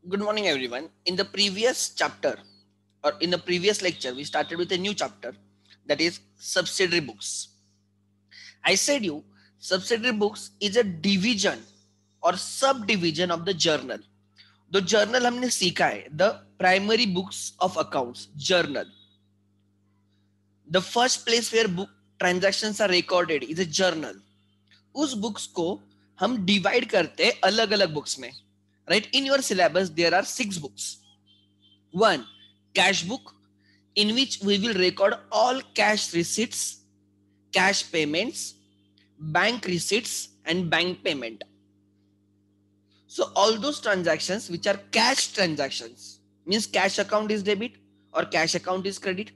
Good morning, everyone. In the previous chapter or in the previous lecture, we started with a new chapter that is subsidiary books. I said you subsidiary books is a division or subdivision of the journal. The journal हमने सीखा है the primary books of accounts journal. The first place where book transactions are recorded is a journal. उस books को हम divide करते हैं अलग अलग बुक्स में. Right, in your syllabus there are 6 books. One, cash book, in which we will record all cash receipts, cash payments, bank receipts, and bank payment. So all those transactions which are cash transactions means cash account is debit or cash account is credit.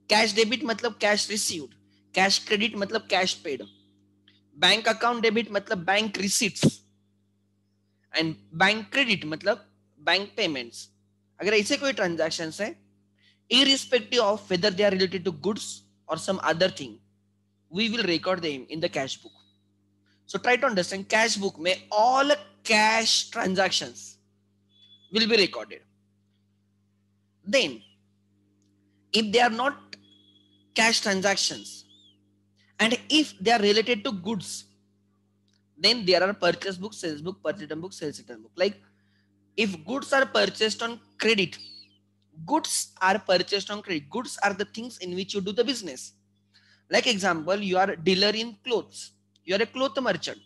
Cash debit मतलब cash received, cash credit मतलब cash paid, bank account debit मतलब bank receipts, and bank credit मतलब bank payments. अगर ऐसे कोई transactions है, irrespective of whether they are related to goods or some other thing, we will record them in the cash book. So try to understand, cash book में all cash transactions will be recorded. Then if they are not cash transactions and if they are related to goods, then there are purchase book, sales book, purchase return book, sales return book. Like if goods are purchased on credit, goods are purchased on credit. Goods are the things in which you do the business. Like example, you are a dealer in clothes. You are a cloth merchant.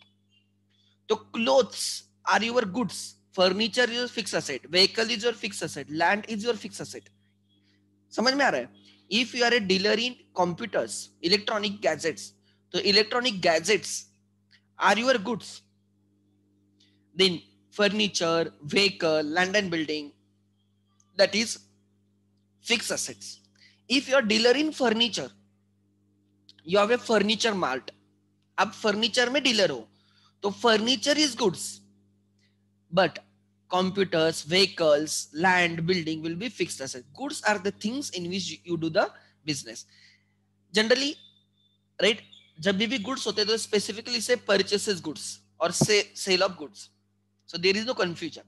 So clothes are your goods. Furniture is your fixed asset. Vehicle is your fixed asset. Land is your fixed asset. समझ में आ रहा है? If you are a dealer in computers, electronic gadgets, so electronic gadgets are your goods. Then furniture, vehicle, land and building, that is fixed assets. If you are dealer in furniture, you have a furniture mart. अब furniture में dealer हो तो furniture is goods, but computers, vehicles, land, building will be fixed asset. Goods are the things in which you do the business. Generally, right? जब भी goods होते हैं तो specifically say purchases goods or say sale of goods. So there is no confusion.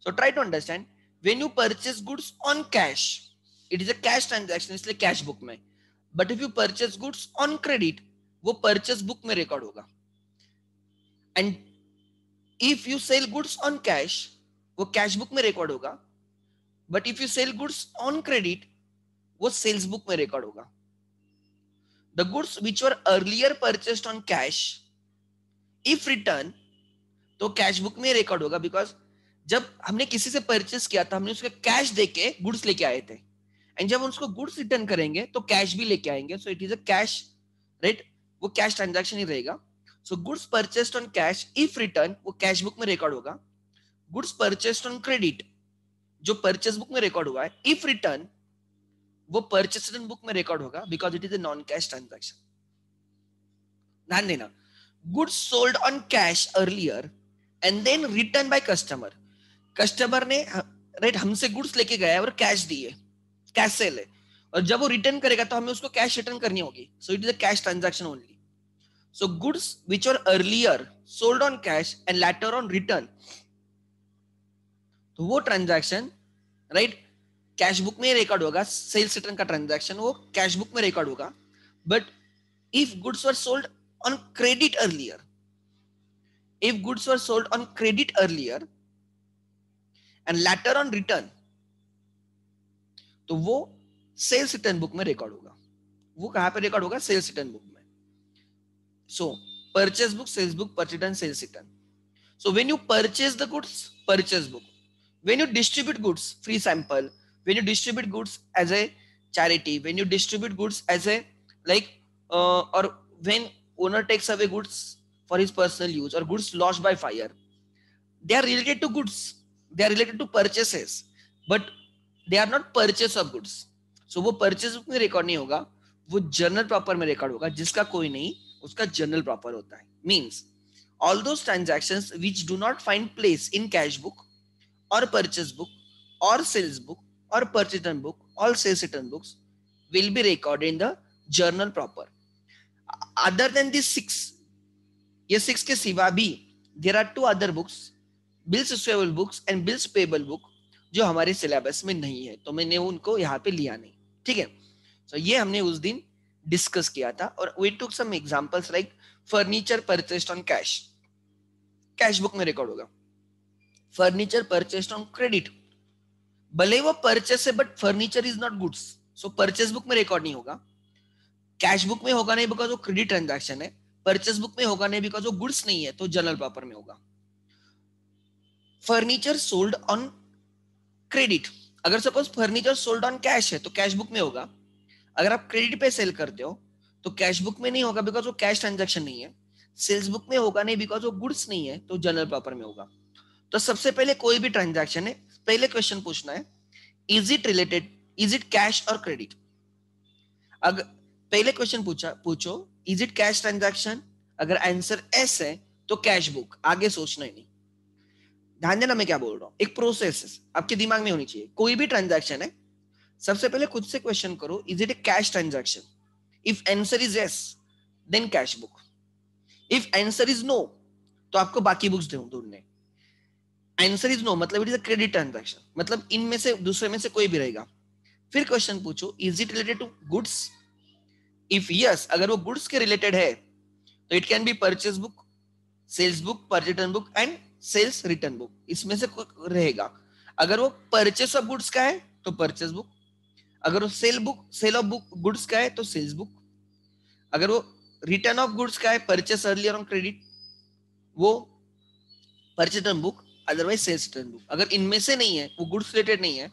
So try to understand, when you purchase goods on cash, it is a cash transaction, इसलिए cash book में. But if you purchase goods on credit, वो purchase book में record होगा. And if you sell goods on cash, वो cash book में record होगा. But if you sell goods on credit, वो sales book में record होगा. The goods which were earlier purchased on cash, if return, तो cash book में record होगा. Because जब हमने किसी से परचेस किया था, हमने उसका कैश देके गुड्स लेके आए थे, एंड जब उसको गुड्स रिटर्न करेंगे तो कैश भी लेके आएंगे. So it is a cash, right? वो कैश ट्रांजैक्शन ही रहेगा. So goods purchased on cash, if return, वो कैश बुक में रिकॉर्ड होगा. गुड्स परचेस्ड ऑन क्रेडिट, जो परचेस बुक में रिकॉर्ड हुआ है, इफ रिटर्न, वो परचेस रिटर्न बुक में रिकॉर्ड होगा, because it is a non cash transaction. ध्यान देना, goods sold on cash earlier and then return by customer. Customer ने, राइट, हमसे गुड्स लेके गया और कैश दिए, कैश सेल है, और जब वो रिटर्न करेगा तो हमें उसको कैश रिटर्न करनी होगी. सो it is a cash transaction only. So goods which were earlier sold on cash and later on return, तो वो ट्रांजैक्शन, राइट, कैश बुक में रिकॉर्ड होगा. सेल्स रिटर्न का ट्रांजैक्शन वो कैश बुक में रिकॉर्ड होगा. But if goods were sold on credit earlier, if goods were sold on credit earlier and later on return, तो वो सेल्स रिटर्न बुक में record होगा. वो कहां पे रिकॉर्ड होगा? सेल्स रिटर्न बुक में. So purchase book, sales book, purchase return, sales return. So when you purchase the goods, purchase book. When you distribute goods, free sample. When you distribute goods as a charity, when you distribute goods as a like, or when owner takes away goods for his personal use or goods lost by fire, they are related to goods. They are related to purchases, but they are not purchase of goods. So वो purchase book में record नहीं होगा, वो journal proper में record होगा. जिसका कोई नहीं, उसका जर्नल प्रॉपर होता है. Means all those transactions which do not find place in cash book और परचेस बुक और सेल्स बुक और purchase return book, all sales return books will be recorded in the journal proper. Other than this 6, ये 6 के सिवा भी there are 2 other books bills receivable books and bills payable book जो हमारे syllabus में नहीं है, तो मैंने उनको यहाँ पे लिया नहीं, ठीक है। सो ये हमने उस दिन डिस्कस किया था, और we took some examples like furniture purchased on cash, cash book में रिकॉर्ड होगा। फर्नीचर परचेस्ड ऑन क्रेडिट, भले वो परचेस है but furniture is not goods, so purchase book में रिकॉर्ड नहीं होगा। कैश बुक में होगा नहीं बिकॉज वो क्रेडिट ट्रांजैक्शन है, परचेस बुक में होगा नहीं बिकॉज वो गुड्स नहीं है, तो जनरल प्रॉपर में होगा। फर्नीचर सोल्ड ऑन क्रेडिट, अगर suppose furniture sold on cash है तो कैश बुक में होगा। अगर आप क्रेडिट पे सेल करते हो तो कैश बुक में नहीं होगा बिकॉज वो कैश ट्रांजैक्शन नहीं है। सेल्स बुक में होगा नहीं बिकॉज वो गुड्स नहीं है, तो जनरल प्रॉपर में होगा। तो सबसे पहले कोई भी ट्रांजैक्शन है, पहले क्वेश्चन पूछना है is it related, is it cash और क्रेडिट। अगर पहले क्वेश्चन पूछो इज इट कैश ट्रांजैक्शन, अगर आंसर एस है तो कैश बुक, आगे सोचना ही नहीं। ध्यान देना मैं क्या बोल रहा हूं, एक प्रोसेस आपके दिमाग में होनी चाहिए। कोई भी ट्रांजैक्शन है, सबसे पहले खुद से क्वेश्चन करो is it a cash transaction, if answer is yes then cash book, if answer is no तो आपको बाकी बुक्स ढूंढने। आंसर इज नो मतलब it is a credit transaction, मतलब इनमें से दूसरे में से कोई भी रहेगा। फिर क्वेश्चन पूछो is it related to goods, if yes अगर वो गुड्स के रिलेटेड है तो it can be purchase book, sales book, purchase return book and sales return book, इसमें से कोई रहेगा। अगर वो परचेस ऑफ गुड्स का है तो परचेस बुक, अगर वो सेल ऑफ बुक गुड्स का है तो सेल्स बुक, अगर वो रिटर्न ऑफ गुड्स का है परचेस अर्लियर ऑन क्रेडिट वो purchase return book, otherwise sales return book. अगर इनमें से नहीं है, वो गुड्स रिलेटेड नहीं है,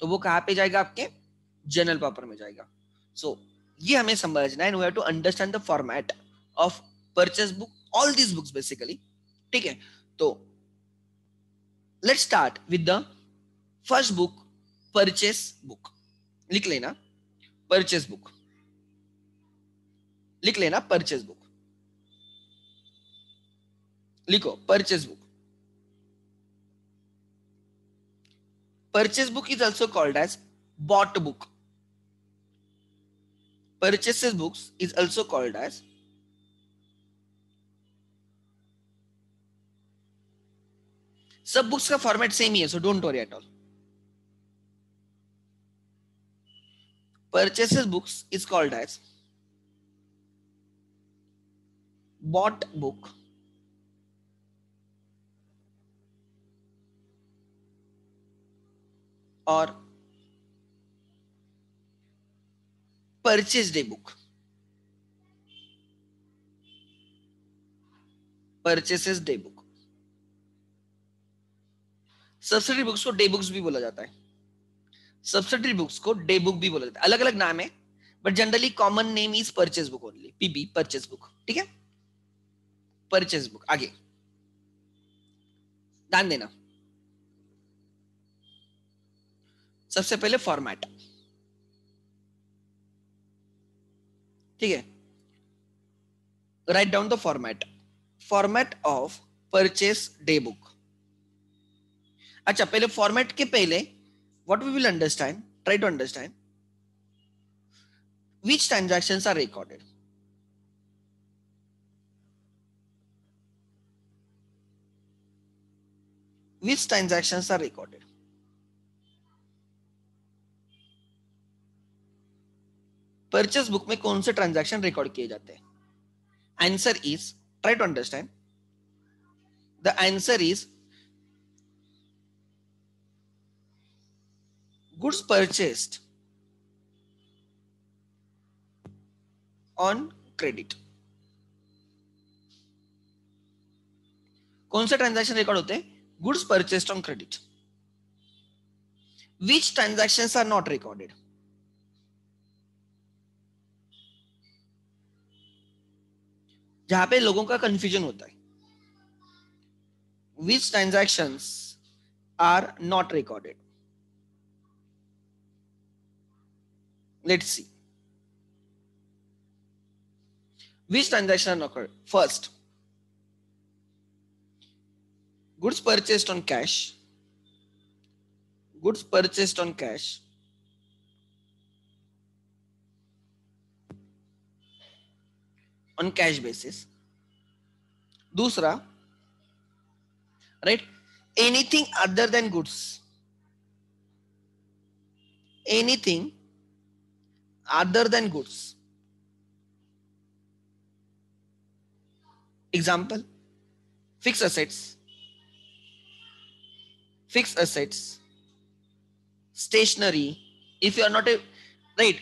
तो वो कहाँ पे जाएगा, आपके जनरल प्रॉपर में जाएगा। सो ये हमें समझना है, and we have to understand the format of purchase book, all these books basically, ठीक है। तो let's start with the first book, purchase book. लिख लेना परचेस बुक, लिख लेना परचेस बुक, लिखो purchase book. Purchase book is also called as bought book. Purchases books is also called as सब books का फॉर्मेट सेम ही है, so don't worry at all. Purchases books is called as bought book और purchase day book। Purchases day book। Subsidiary books को day books भी बोला जाता है, subsidiary books को डे बुक भी बोला जाता है, अलग अलग नाम है, but generally common name is purchase book only, PB purchase book, ठीक है। परचेस बुक, आगे ध्यान देना। सबसे पहले फॉर्मेट, ठीक है, write down the format of purchase day book. अच्छा, पहले फॉर्मेट के पहले what we will understand, try to understand which transactions are recorded. Which transactions are recorded. Purchase book में कौन से ट्रांजैक्शन रिकॉर्ड किए जाते हैं? Answer is, try to understand, the answer is goods purchased on credit. कौन से transaction record होते हैं? Goods purchased on credit. Which transactions are not recorded? जहां पे लोगों का कंफ्यूजन होता है, which transactions are not recorded. Let's see which transaction occurred first. Goods purchased on cash, goods purchased on cash, on cash basis। दूसरा, right, anything other than goods, anything other than goods. Example, fixed assets, fixed assets, stationery. If you are not a right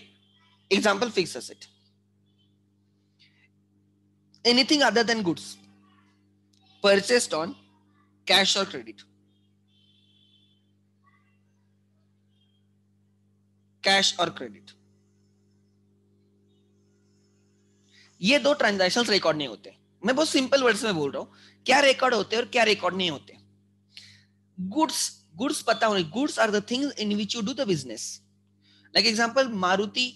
example, fixed asset, anything other than goods purchased on cash or credit, cash or credit. ये दो transactions record नहीं होते. मैं बहुत simple words में बोल रहा हूं क्या रिकॉर्ड होते हैं और क्या रिकॉर्ड नहीं होते. गुड्स पता होने, goods are the things in which you do the business. Like example, Maruti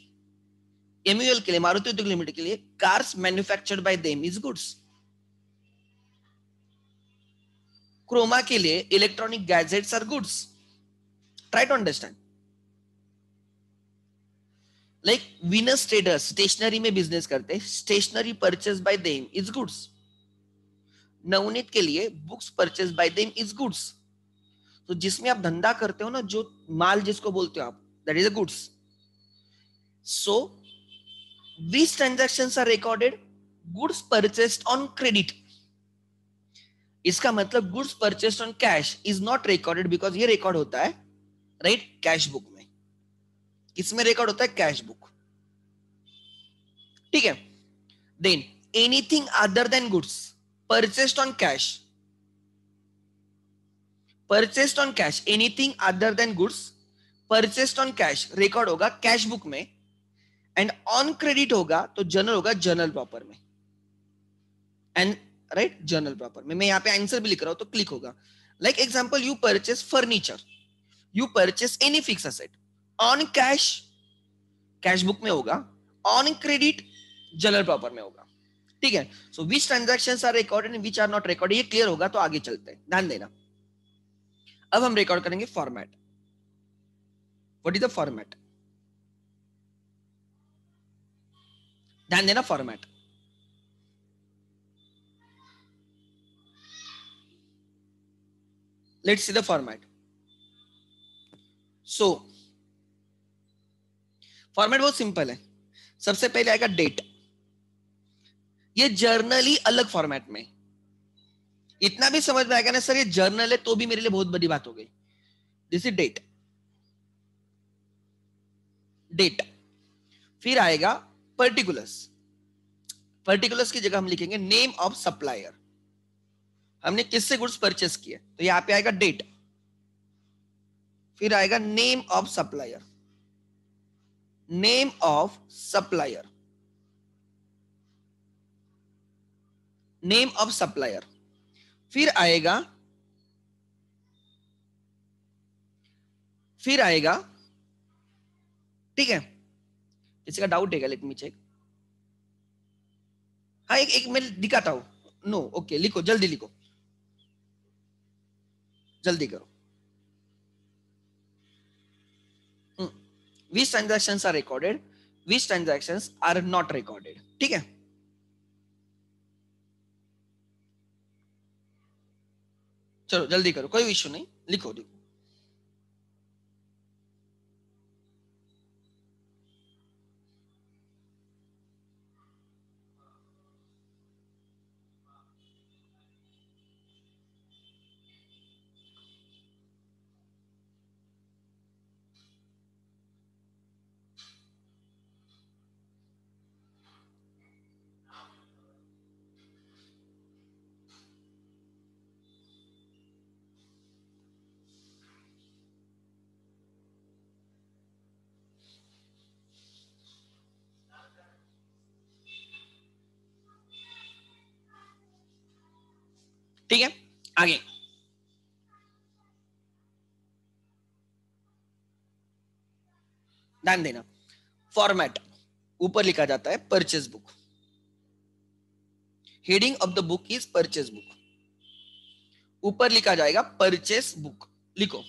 MUL के लिए, मारुति उद्योग लिमिटेड के लिए, cars manufactured by them is goods. Croma के लिए electronic gadgets are goods. Try to understand. Like Venus traders stationery में business करते हैं, stationery purchase by them is goods. Navneet के लिए books purchase by them is goods. तो जिसमें आप धंधा करते हो ना, जो माल जिसको बोलते हो आप, that is a goods. So which transactions are recorded? Goods purchased on credit. इसका मतलब goods purchased on cash is not recorded because ये रिकॉर्ड होता है राइट कैश बुक में. किसमें रिकॉर्ड होता है? Cash book. ठीक है. Than anything other than goods purchased on cash, purchased on cash, anything other than goods purchased on cash record होगा कैश बुक में. एंड ऑन क्रेडिट होगा तो जर्नल होगा जर्नल प्रॉपर में. एंड राइट जर्नल प्रॉपर में. मैं यहाँ पे आंसर भी लिख रहा हूं तो क्लिक होगा. Like example, you purchase furniture, you purchase any fix asset on cash, cash book में होगा. ऑन क्रेडिट जर्नल प्रॉपर में होगा. ठीक है. So which transactions are recorded and which are not recorded, ये क्लियर होगा तो आगे चलते हैं. ध्यान देना. अब हम रिकॉर्ड करेंगे format. What is the format? ध्यान देना. Format, let's see the format. So format बहुत सिंपल है. सबसे पहले आएगा डेट. ये जर्नली अलग फॉर्मेट में. इतना भी समझ में आएगा ना सर ये जर्नल है तो भी मेरे लिए बहुत बड़ी बात हो गई. This is date, date. फिर आएगा पर्टिकुलर्स. पर्टिकुलर्स की जगह हम लिखेंगे नेम ऑफ सप्लायर. हमने किससे गुड्स परचेस किए तो यहां पे आएगा डेट. फिर आएगा name of supplier, name of supplier, name of supplier. फिर आएगा, फिर आएगा, ठीक है. किसी का डाउट है? Let me check. हाँ एक मैं दिखाता हूं. नो ओके, लिखो जल्दी लिखो, जल्दी करो. which transactions are recorded, which transactions are not recorded. ठीक है. चलो जल्दी करो, कोई इश्यू नहीं, लिखो लिखो. ठीक है. आगे ध्यान देना. फॉर्मेट ऊपर लिखा जाता है purchase book. Heading of the book is purchase book. ऊपर लिखा जाएगा परचेस बुक. लिखो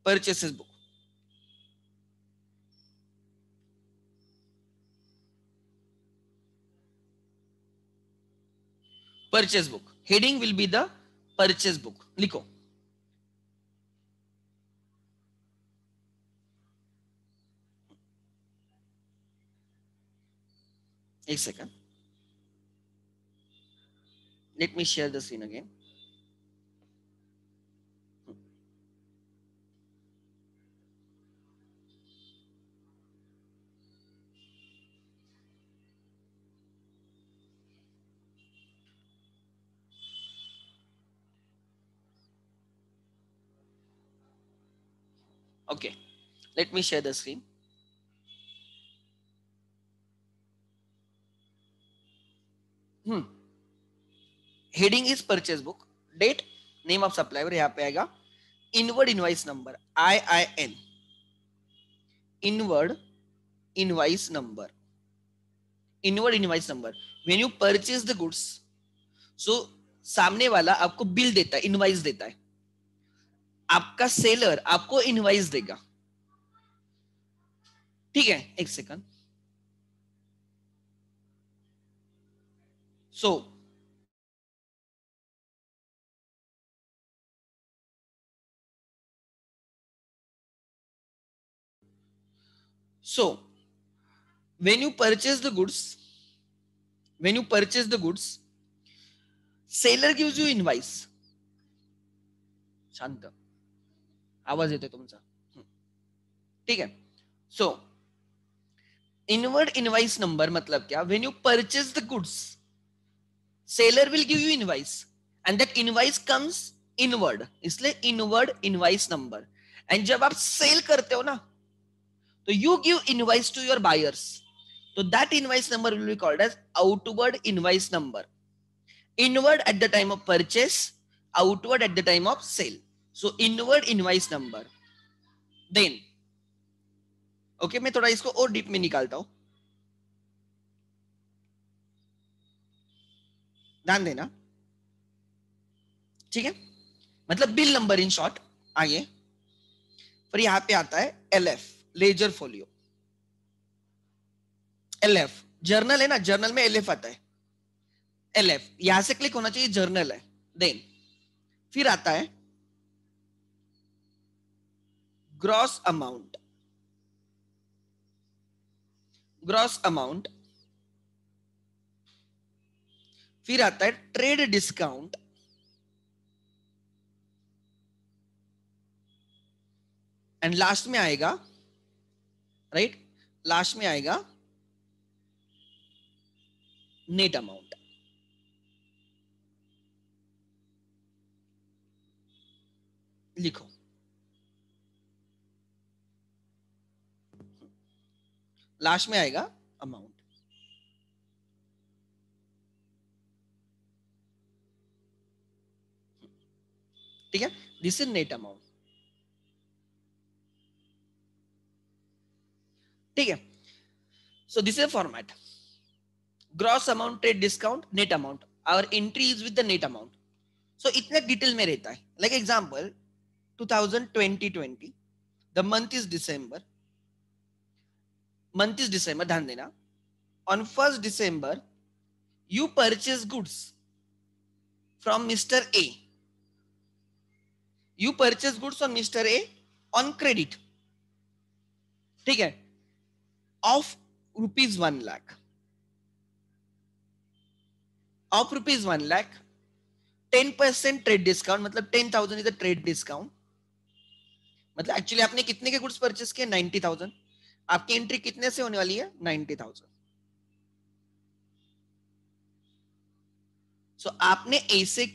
purchases book. Purchase book heading will be the purchase book लिखो। एक second, let me share the screen again. Okay, let me share the screen. Heading is purchase book, date, name of supplier, यहाँ पे आएगा inward invoice number, IIN, inward invoice number, inward invoice number. When you purchase the goods, सो सामने वाला आपको bill देता है, invoice देता है, आपका सेलर आपको इनवाइस देगा। ठीक है, एक second. So so when you purchase the goods, when you purchase the goods, seller gives you invoice. शांत, आवाज येतोय तुमचा, ठीक है। सो इनवर्ड इनवाइस नंबर मतलब क्या? When you purchase the goods, seller will give you invoice and that invoice comes inward, इसलिए inward invoice number. And जब आप सेल करते हो ना, तो you give invoice to your buyers, तो that invoice number will be called as outward invoice number. Inward at the time of purchase, outward at the time of sale. So inward invoice number. Then okay, मैं थोड़ा इसको और deep में निकालता हूं, ध्यान देना, ठीक है। मतलब बिल नंबर इन शॉर्ट। आइए, फिर यहां पे आता है LF, ledger folio. LF journal है ना, जर्नल में LF आता है, LF यहां से क्लिक होना चाहिए, जर्नल है। देन फिर आता है ग्रॉस अमाउंट, ग्रॉस अमाउंट। फिर आता है ट्रेड डिस्काउंट, एंड लास्ट में आएगा, राइट, लास्ट में आएगा नेट अमाउंट। लिखो, लास्ट में आएगा अमाउंट, ठीक है। दिस इज नेट अमाउंट, ठीक है। So this is format, gross amount, trade discount, net amount. Our entry is with the net amount. सो इतने डिटेल में रहता है। Like example 2020, the month is December, month is December, ध्यान देना। On 1st December you purchase goods from Mr. A, you purchase goods on Mr. A on credit, ठीक है, of ₹1 lakh, of ₹1 lakh, 10% trade discount, मतलब 10,000 is a trade discount. मतलब actually आपने कितने के goods purchase किए? 90,000। आपकी एंट्री कितने से होने वाली है? 90,000। सो आपने ए से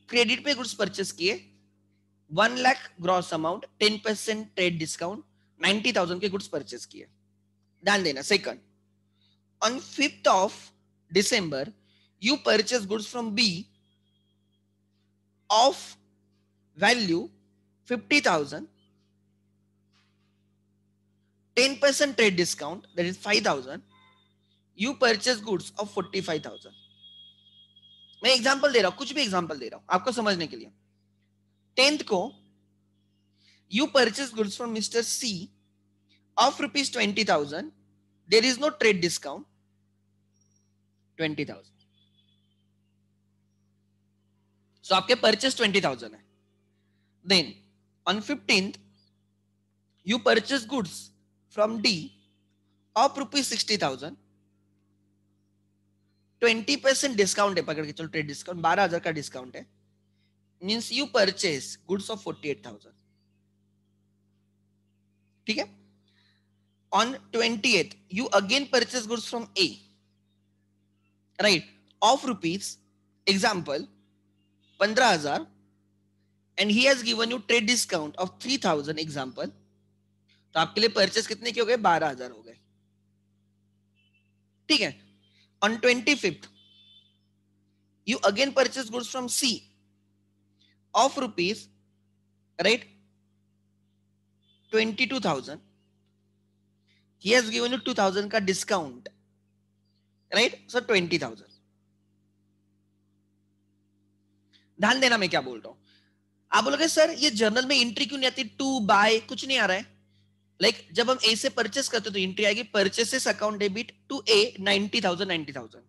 क्रेडिट पे गुड्स परचेस किए, 1 lakh gross amount, 10% trade discount, 90,000 के गुड्स परचेस किए। ध्यान देना। Second, on 5th December you purchase goods from B of value 50,000, 10% trade discount, that is 5,000, you purchase goods of 45,000। मैं एग्जांपल दे रहा हूं, कुछ भी एग्जांपल दे रहा हूं आपको समझने के लिए। 10th को you purchase goods from Mr. C of ₹20,000, there is no trade discount, 20,000। सो आपके परचेस 20,000 है. Then on 15th you purchase goods from D of ₹60,000. 20% discount है, पकड़ के चलो ट्रेड डिस्काउंट 12,000 का डिस्काउंट है. Means you purchase goods of 48,000. ठीक है. On 20th you again purchase goods from A, right, of rupees example 15,000 and he has given you trade discount of 3,000 example. तो आपके लिए परचेस कितने के हो गए? 12,000 हो गए. ठीक है. On 25th you again purchase goods from C of rupees, right, 22,000. He has given you 2,000 का discount, right, so 20,000. ध्यान देना मैं क्या बोल रहा हूं. आप बोलोगे सर ये जर्नल में एंट्री क्यों नहीं आती? टू बाय कुछ नहीं आ रहा है. लाइक जब हम ए से परचेस करते तो एंट्री आएगी परचेसेस अकाउंट डेबिट टू ए 90,000.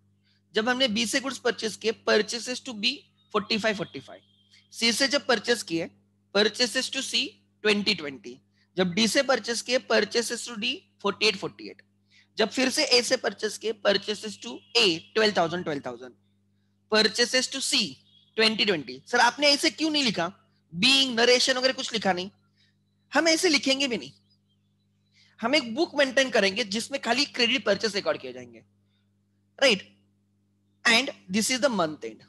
जब हमने बी से गुड्स परचेस किए परचेसेस टू बी 45. सी से जब परचेस किए परचेसेस टू सी 20. जब डी से परचेस किए परचेसेस टू डी 48. जब फिर से ए से परचेस किए purchases to A 12,000. Purchases to C 20. Sir आपने ऐसे क्यों नहीं लिखा? बीइंग, नरेशन वगैरह कुछ लिखा नहीं. हम ऐसे लिखेंगे भी नहीं. हम एक बुक मेंटेन करेंगे जिसमें खाली क्रेडिट परचेस रिकॉर्ड किए जाएंगे, right. And this is the month end.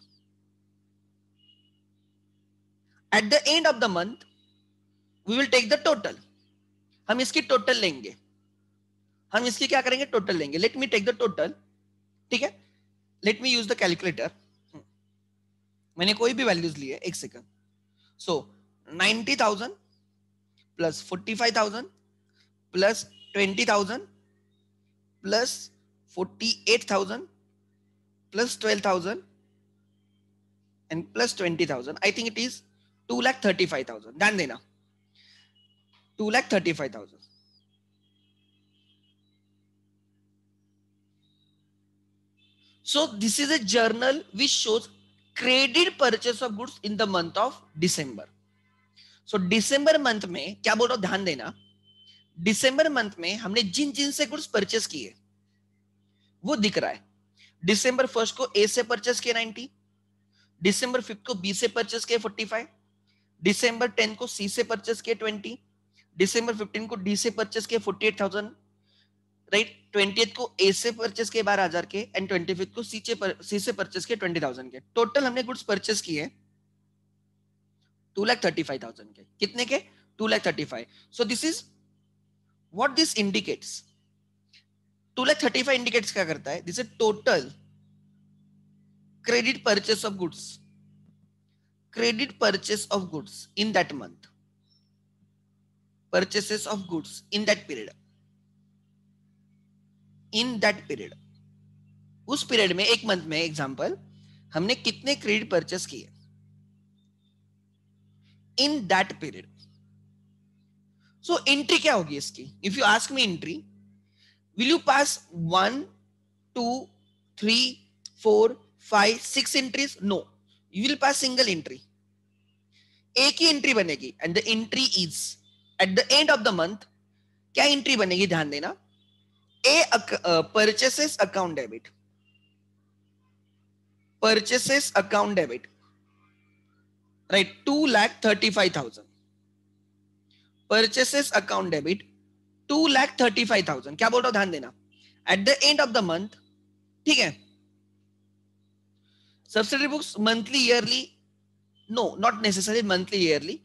At the end of the month, we will take the total. हम इसकी टोटल लेंगे. हम इसकी क्या करेंगे? टोटल लेंगे. Let me take the total. ठीक है. Let me use the calculator. मैंने कोई भी वैल्यूज लिए, एक second. So 90,000 plus 45,000 plus 20,000 plus 48,000 plus 12,000 and plus 20,000. I think it is 2,35,000. ध्यान देना 2,35,000. So this is a journal which shows credit purchase of goods in the month of December. So December month में क्या बोल रहा हूं? ध्यान देना. December month में हमने जिन जिन से गुड्स परचेस किए वो दिख रहा है. December 1st को A से परचेस किए 90, December 5th को B से परचेस किए 45, December 10 को C से परचेस किए 20, December 15 को D से परचेस किए 48,000, राइट. 20th को A से परचेस किए 12,000 के एंड 25th को C से परचेस किए 20,000 के. टोटल हमने गुड्स परचेस किए 2,35,000 के. कितने के? 2,35,000. सो this is what this indicates. 2,35,000 indicates क्या करता है? This is total credit purchase of goods. Credit purchase of goods in that month. Purchases of goods in that period. In that period, उस period में, एक मंथ में example हमने कितने credit purchase किए in that period. So entry क्या होगी इसकी? If you ask me entry, will you pass 1, 2, 3, 4, 5, 6 entries? No, you will pass single entry. एक ही एंट्री बनेगी and the entry is at the end of the month. क्या entry बनेगी? ध्यान देना. Purchases account debit. Purchases account debit, right, 2,35,000. Purchases account debit 2,35,000. क्या बोल रहा हूं? ध्यान देना. At the end of the month. ठीक है. Subsidiary books monthly, yearly? No, not necessary monthly, yearly.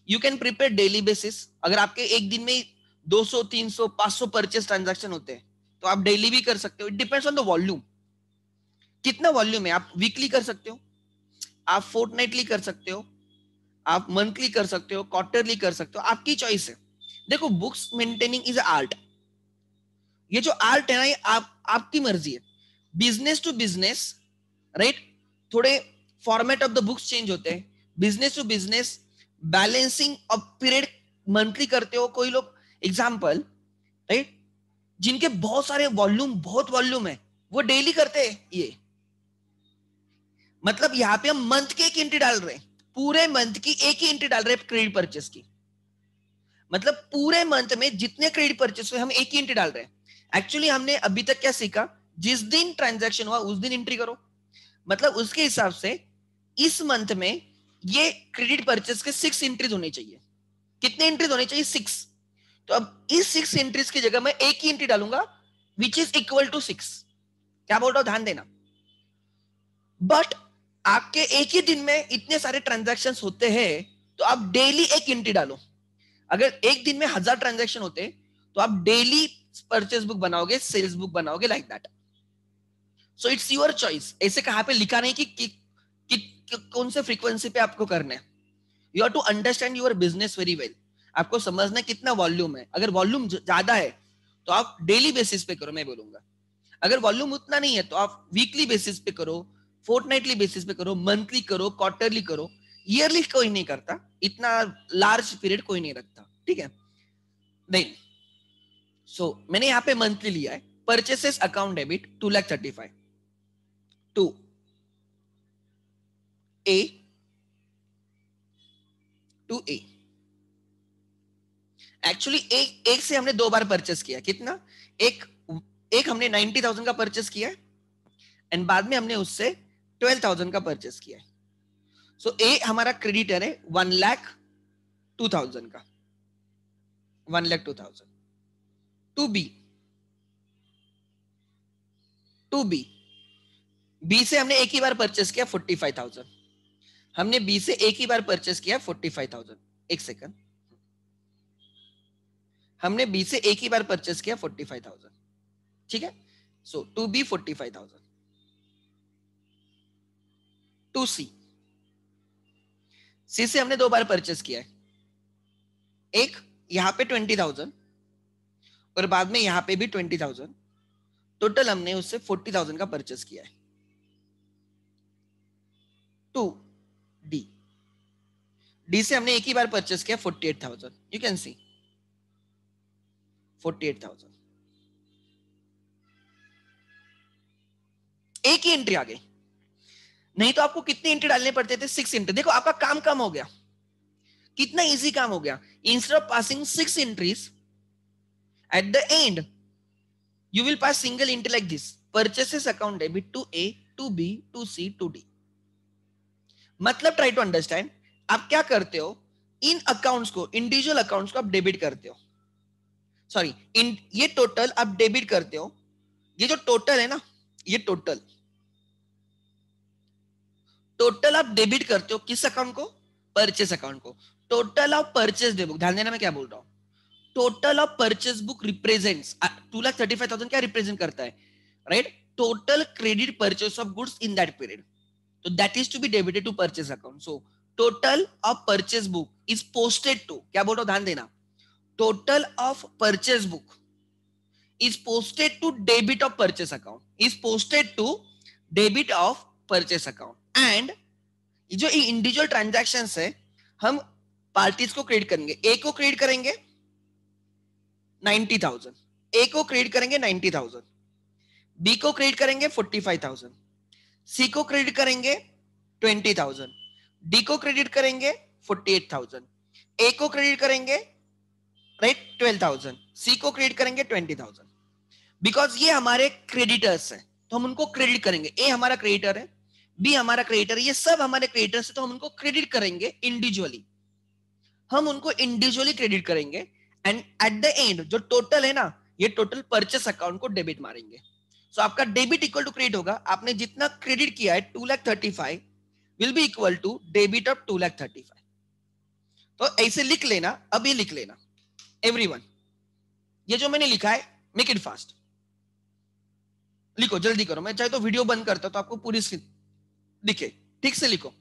You can prepare daily basis. अगर आपके एक दिन में 200, 300, 500 परचेस ट्रांजैक्शन होते हैं तो आप डेली भी कर सकते हो. It depends on the volume. कितना वॉल्यूम है? आप वीकली कर सकते हो, आप फोर्टनाइटली कर सकते हो, आप मंथली कर सकते हो, क्वार्टरली कर सकते हो, आपकी चॉइस है. देखो, बुक्स मेंटेनिंग इज आर्ट. ये जो आर्ट है ना, ये आपकी मर्जी है. बिजनेस टू बिजनेस, राइट, थोड़े format of the books change होते हैं. Business to business balancing of period monthly करते हो. कोई लोग एग्जांपल, राइट, जिनके बहुत सारे वॉल्यूम, बहुत वॉल्यूम है, वो डेली करते हैं. ये मतलब यहाँ पे हम मंथ की एक एंट्री डाल रहे हैं, पूरे मंथ की एक ही एंट्री डाल रहे हैं क्रेडिट परचेस की। मतलब पूरे मंथ में जितने क्रेडिट परचेस हुए हम एक ही एंट्री डाल रहे हैं। एक्चुअली हमने अभी तक क्या सीखा, जिस दिन ट्रांजैक्शन हुआ उस दिन एंट्री करो। मतलब उसके हिसाब से इस मंथ में ये क्रेडिट परचेस के 6 एंट्रीज होने चाहिए। कितने एंट्रीज होने चाहिए? 6। तो अब इस 6 एंट्रीज की जगह मैं एक ही एंट्री डालूंगा विच इज इक्वल टू 6। क्या बोल रहा हूं, ध्यान देना। बट आपके एक ही दिन में इतने सारे ट्रांजैक्शन होते हैं, तो आप डेली एक एंट्री डालो। अगर एक दिन में 1000 ट्रांजैक्शन होते तो आप डेली परचेस बुक बनाओगे, सेल्स बुक बनाओगे, like that. So it's your choice. ऐसे कहां पे लिखा नहीं कि कौन से फ्रीक्वेंसी पे आपको करना है। You have to understand your business very well. आपको समझना कितना वॉल्यूम है। अगर वॉल्यूम ज्यादा है तो आप डेली बेसिस पे करो, मैं बोलूंगा। अगर वॉल्यूम उतना नहीं है तो आप वीकली बेसिस पे करो, फोर्टनाइटली बेसिस पे करो, मंथली करो, क्वार्टरली करो। ईयरली कोई नहीं करता, इतना लार्ज पीरियड कोई नहीं रखता, ठीक है। नहीं, मैंने यहाँ पे मंथली लिया है। Purchases account debit 2,35,000 to A to A. Actually एक से हमने 2 बार परचेस किया। कितना? एक एक हमने 90,000 का परचेस किया है एंड बाद में हमने उससे 12,000 का परचेस किया है। ए हमारा क्रेडिटर है 1,02,000 का, 1,02,000। To B, to B, B से हमने एक ही बार परचेस किया 45,000। हमने बी से एक ही बार परचेस किया 45,000। एक सेकंड, हमने बी से एक ही बार परचेस किया 45,000, ठीक है। To B 45,000। To C, C से हमने 2 बार परचेस किया है। एक यहाँ पे 20,000 और बाद में यहाँ पे भी 20,000। टोटल हमने उससे 40,000 का परचेस किया है। टू डी, डी से हमने एक ही बार परचेस किया 48,000। You can see 48,000। एक ही एंट्री आ गई। नहीं तो आपको कितनी एंट्री डालने पड़ते थे? 6 एंट्री। देखो आपका काम कम हो गया, कितना इजी काम हो गया। Instead of passing 6 entries eight the and you will pass single entry like this: purchases account debit to A, to B, to C, to D. मतलब ट्राई टू अंडरस्टैंड, आप क्या करते हो, इन अकाउंट्स को, इंडिविजुअल अकाउंट्स को आप debit करते हो। सॉरी, इन ये टोटल आप डेबिट करते हो। ये जो टोटल है ना, ये टोटल टोटल आप डेबिट करते हो किस अकाउंट को? परचेस अकाउंट को। टोटल ऑफ परचेस बुक, ध्यान देना मैं क्या बोल रहा हूं। Total of purchase book represents 2,35,000 क्या रिप्रेजेंट करता है? Right, total credit purchase of goods in that period. So that is to be debited to purchase account. So total of purchase book is posted to, क्या बोल रहा हूं, ध्यान देना। Total of purchase book is posted to debit of purchase account, is posted to debit of purchase account। And जो individual transaction है हम parties को क्रेडिट करेंगे। ए को क्रेडिट करेंगे 90,000, ए को क्रेडिट करेंगे 90,000, बी को क्रेडिट करेंगे 45,000, सी को क्रेडिट करेंगे 20,000, डी को क्रेडिट करेंगे 48,000, ए को क्रेडिट करेंगे राइट 12,000, सी को क्रेडिट करेंगे 20,000। बिकॉज ये हमारे क्रेडिटर्स हैं तो हम उनको क्रेडिट करेंगे। ए हमारा क्रेडिटर है, बी हमारा क्रेडिटर है, ये सब हमारे क्रेडिटर्स है तो हम उनको क्रेडिट करेंगे इंडिविजुअली। हम उनको इंडिविजुअली क्रेडिट करेंगे एंड एट द एंड जो टोटल है ना, ये टोटल परचेस अकाउंट को डेबिट मारेंगे। सो आपका डेबिट इक्वल टू क्रेडिट होगा। आपने जितना क्रेडिट किया है 2,35,000 will be equal to debit of 2,35,000। तो ऐसे लिख लेना, अभी लिख लेना एवरीवन। ये जो मैंने लिखा है मेक इट फास्ट, लिखो जल्दी करो। मैं चाहे तो वीडियो बंद करता तो आपको पूरी स्क्रीन दिखे। ठीक से लिखो।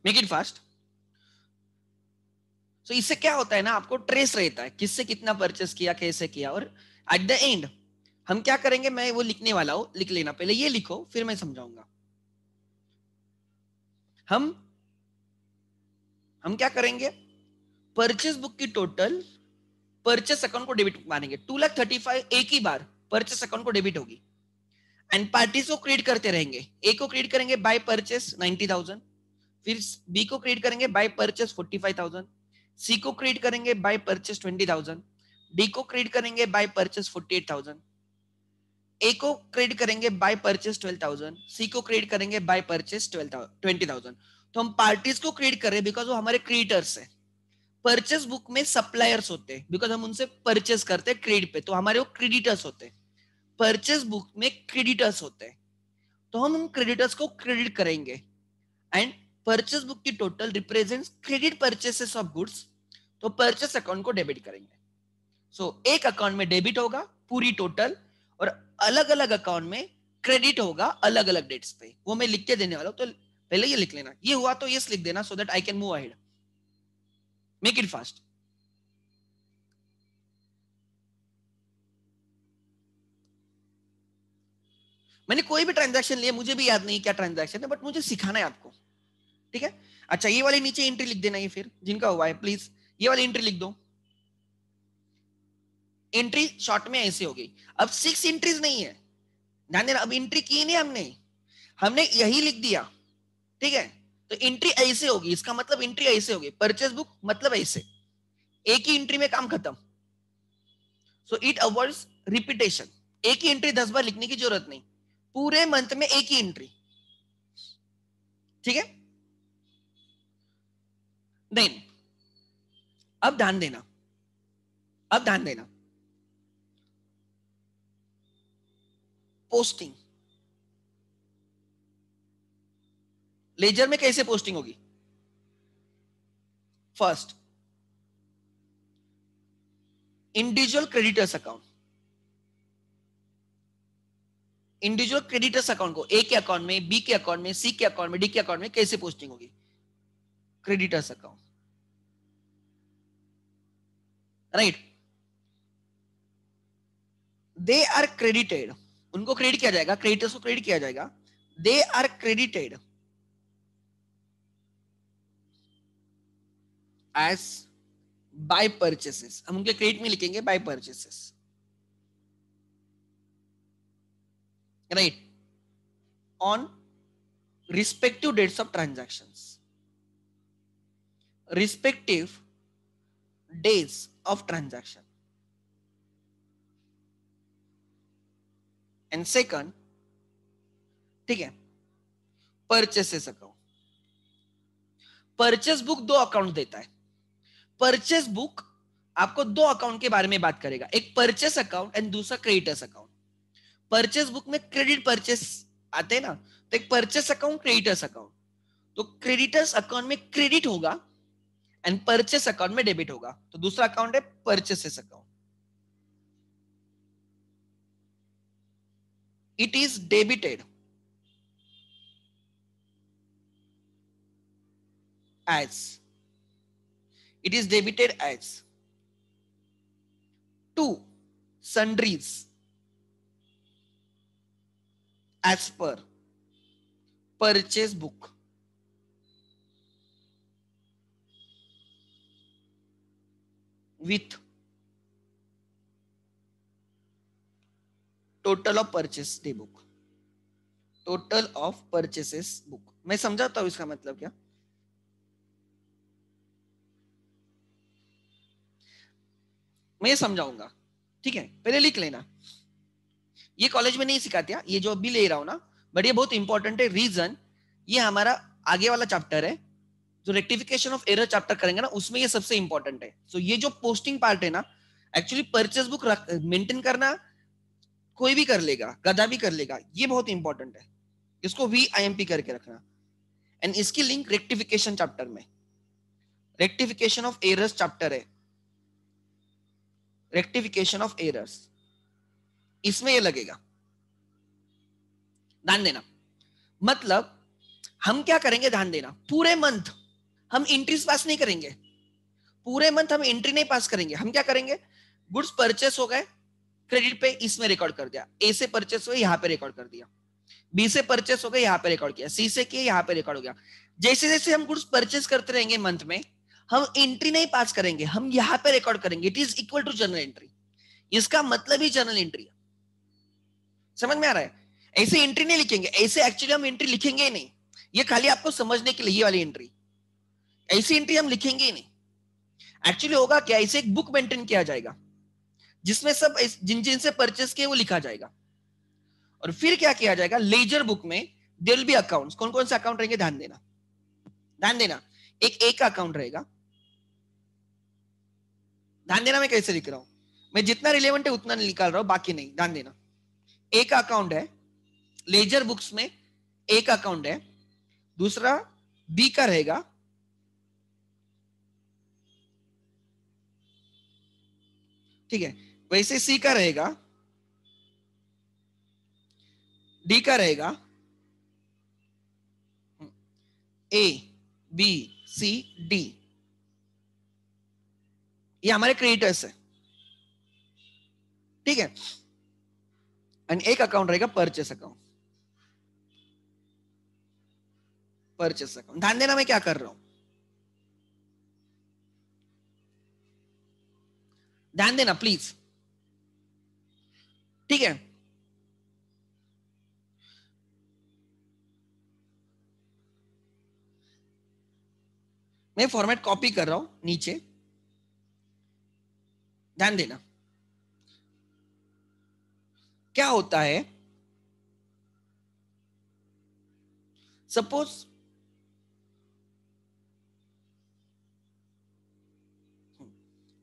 Make it fast. सो इससे क्या होता है ना, आपको ट्रेस रहता है किससे कितना परचेस किया, कैसे किया, और एट द एंड हम क्या करेंगे, मैं वो लिखने वाला हूं, लिख लेना, पहले ये लिखो फिर मैं समझाऊंगा। हम हम क्या करेंगे, परचेस बुक की टोटल परचेस अकाउंट को डेबिट मानेंगे। 2,35,000 एक ही बार परचेस अकाउंट को डेबिट होगी, एंड पार्टीज को क्रेडिट करते रहेंगे। ए को क्रेडिट करेंगे बाय परचेस 90,000, फिर बी को क्रेडिट करेंगे बाय परचेस 45,000, सी को क्रेडिट करेंगे बाय परचेस 20,000, डी को क्रेडिट करेंगे बाय परचेस 48,000, ए को क्रेडिट करेंगे बाय परचेस 12,000, सी को क्रेडिट करेंगे बाय परचेस 20,000। तो हम पार्टीज को क्रेडिट कर रहे हैं बिकॉज वो हमारे क्रेडिटर्स है। परचेस बुक में सप्लायर्स होते हैं बिकॉज हम उनसे परचेस करते हैं क्रेडिट पे, तो हमारे वो क्रेडिटर्स होते हैं। परचेस बुक में क्रेडिटर्स होते हैं, तो हम उन क्रेडिटर्स को क्रेडिट करेंगे, एंड परचेस बुक की total represents credit purchases of goods, तो परचेस अकाउंट को डेबिट करेंगे। सो एक अकाउंट में डेबिट होगा पूरी टोटल, और अलग अलग अकाउंट में क्रेडिट होगा अलग अलग डेट्स पे। वो मैं लिख के देने वाला हूं, तो पहले ये लिख लेना, ये हुआ तो यस लिख देना, so that I can move ahead. Make it fast. मैंने कोई भी ट्रांजैक्शन लिया, मुझे भी याद नहीं क्या ट्रांजैक्शन है, बट मुझे सिखाना है आपको, ठीक है। अच्छा, ये वाली नीचे एंट्री लिख देना, ये फिर जिनका हुआ है प्लीज ये वाली एंट्री लिख दो। एंट्री शॉर्ट में ऐसे हो गई। अब 6 एंट्रीज नहीं है, ध्यान देना, अब एंट्री की नहीं हमने, हमने यही लिख दिया, ठीक है। तो एंट्री ऐसे होगी, इसका मतलब एंट्री ऐसे होगी, परचेस बुक मतलब ऐसे, एक ही एंट्री में काम खत्म। सो इट अवॉइड्स रिपीटेशन, एक ही एंट्री 10 बार लिखने की जरूरत नहीं, पूरे मंथ में एक ही एंट्री, ठीक है। देन अब ध्यान देना, अब ध्यान देना, पोस्टिंग लेजर में कैसे पोस्टिंग होगी। First, individual creditors account, individual creditors account को ए के अकाउंट में, बी के अकाउंट में, सी के अकाउंट में, डी के अकाउंट में कैसे पोस्टिंग होगी, creditors account, right. They are credited, उनको क्रेडिट किया जाएगा, क्रेडिटर्स को क्रेडिट किया जाएगा, they are credited as by purchases, हम उनके क्रेडिट में लिखेंगे by purchases, right, on respective dates of transactions, respective days of transaction, and second, ठीक है, purchases account. Purchase book 2 account देता है, परचेस बुक आपको 2 अकाउंट के बारे में बात करेगा, एक परचेस अकाउंट एंड दूसरा क्रेडिटर्स अकाउंट। परचेस बुक में क्रेडिट परचेस आते हैं ना, तो एक परचेस अकाउंट, क्रेडिटर्स अकाउंट, तो क्रेडिटर्स अकाउंट में क्रेडिट होगा एंड परचेस अकाउंट में डेबिट होगा, तो दूसरा अकाउंट है purchases account. It is debited as, it is debited as to sundries as per purchase book with total of purchase day book, total of purchases book। मैं समझाता हूं इसका मतलब क्या, मैं ये समझाऊंगा, ठीक है, पहले लिख लेना। ये कॉलेज में नहीं सिखाते, ये जो अभी ले रहा हूं ना, बट ये बहुत इंपॉर्टेंट है। रीजन, ये हमारा आगे वाला चैप्टर है, जो रेक्टिफिकेशन ऑफ एरर चैप्टर करेंगे ना, उसमें ये सबसे इंपॉर्टेंट है। सो ये जो पोस्टिंग पार्ट है ना, एक्चुअली परचेस बुक मेंटेन करना कोई भी कर लेगा, गधा भी कर लेगा, ये बहुत इंपॉर्टेंट है, इसको VIMP करके रखना। एंड इसकी लिंक रेक्टिफिकेशन चैप्टर में, रेक्टिफिकेशन ऑफ एरर्स चैप्टर है, रेक्टिफिकेशन ऑफ एरर्स, इसमें ये लगेगा, ध्यान देना। मतलब हम क्या करेंगे, ध्यान देना, पूरे मंथ हम एंट्रीज पास नहीं करेंगे, पूरे मंथ हम एंट्री नहीं पास करेंगे। हम क्या करेंगे, गुड्स परचेस हो गए, क्रेडिट पे इसमें रिकॉर्ड कर दिया, ए से परचेस हुए यहाँ पे रिकॉर्ड कर दिया, बी से परचेस हो गए यहाँ पे रिकॉर्ड किया, सी से किए यहाँ पे रिकॉर्ड हो गया। जैसे जैसे हम गुड्स परचेस करते रहेंगे मंथ में, हम एंट्री नहीं पास करेंगे, हम यहाँ पे रिकॉर्ड करेंगे। It is equal to journal entry. इसका मतलब ही जर्नल एंट्री है। समझ में आ रहा है? ऐसे एंट्री नहीं लिखेंगे, ऐसे एक्चुअली हम एंट्री लिखेंगे ही नहीं, ये खाली आपको समझने के लिए ये वाली एंट्री, ऐसी एंट्री हम लिखेंगे ही नहीं। एक्चुअली होगा क्या, इसे एक बुक मेंटेन किया जाएगा जिसमें सब जिन जिन से परचेस किए वो लिखा जाएगा, और फिर क्या किया जाएगा, लेजर बुक में देयर विल बी अकाउंट्स। कौन कौन से अकाउंट रहेंगे, ध्यान देना, ध्यान देना। एक ए का अकाउंट रहेगा, ध्यान देना मैं कैसे लिख रहा हूं, मैं जितना रिलेवेंट है उतना निकाल रहा हूं, बाकी नहीं, ध्यान देना। ए का अकाउंट है, लेजर बुक्स में ए का अकाउंट है, दूसरा बी का रहेगा, ठीक है, वैसे सी का रहेगा, डी का रहेगा, ए बी सी डी, ये हमारे क्रेडिटर्स है, ठीक है। एंड एक अकाउंट रहेगा परचेस अकाउंट, परचेस अकाउंट। ध्यान देना मैं क्या कर रहा हूं, ध्यान देना प्लीज, ठीक है। मैं फॉर्मेट कॉपी कर रहा हूं नीचे, ध्यान देना। क्या होता है, सपोज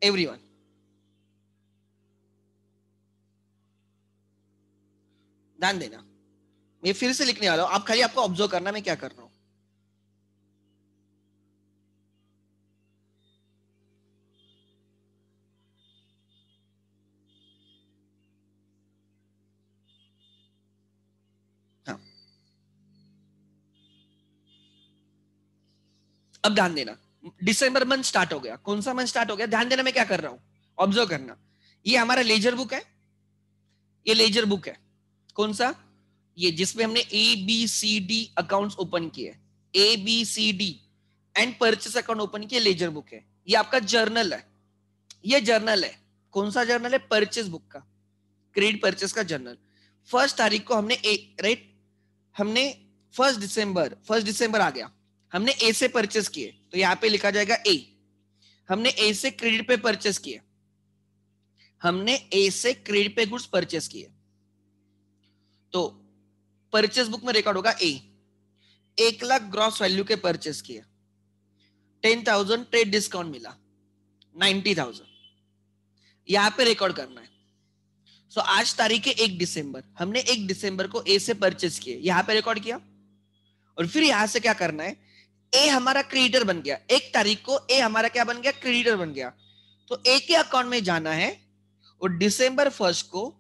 एवरीवन, ध्यान देना, मैं फिर से लिखने वाला हूं, आप खाली आपको ऑब्जर्व करना मैं क्या कर रहा हूं। हाँ, अब ध्यान देना, दिसंबर मंथ स्टार्ट हो गया, कौन सा मंथ स्टार्ट हो गया, ध्यान देना मैं क्या कर रहा हूं, ऑब्जर्व करना। ये हमारा लेजर बुक है, ये लेजर बुक है, कौन सा, ये जिसमें हमने A B C D accounts open किए, A B C D and purchase account open किए, लेजर बुक है। ये आपका जर्नल है, ये जर्नल है, कौन सा जर्नल है, परचेस बुक का, क्रेडिट परचेस का जर्नल। 1 तारीख को हमने राइट, हमने 1 दिसंबर आ गया, हमने ए से परचेस किए, तो यहाँ पे लिखा जाएगा ए। हमने ए से क्रेडिट पे परचेस किए, हमने ए से क्रेडिट पे गुड्स परचेस किए, तो परचेस बुक में रिकॉर्ड होगा ए। 1 लाख ग्रॉस वैल्यू के परचेस किए, 10,000 ट्रेड डिस्काउंट मिला, 90,000, यहाँ पे रिकॉर्ड करना है। सो आज तारीख है 1 दिसंबर, हमने 1 दिसंबर को ए से परचेस किए, यहाँ पे रिकॉर्ड किया, और फिर यहां से क्या करना है, ए हमारा क्रेडिटर बन गया, 1 तारीख को ए हमारा क्या बन गया, क्रेडिटर बन गया, तो ए के अकाउंट में जाना है, और December 1 को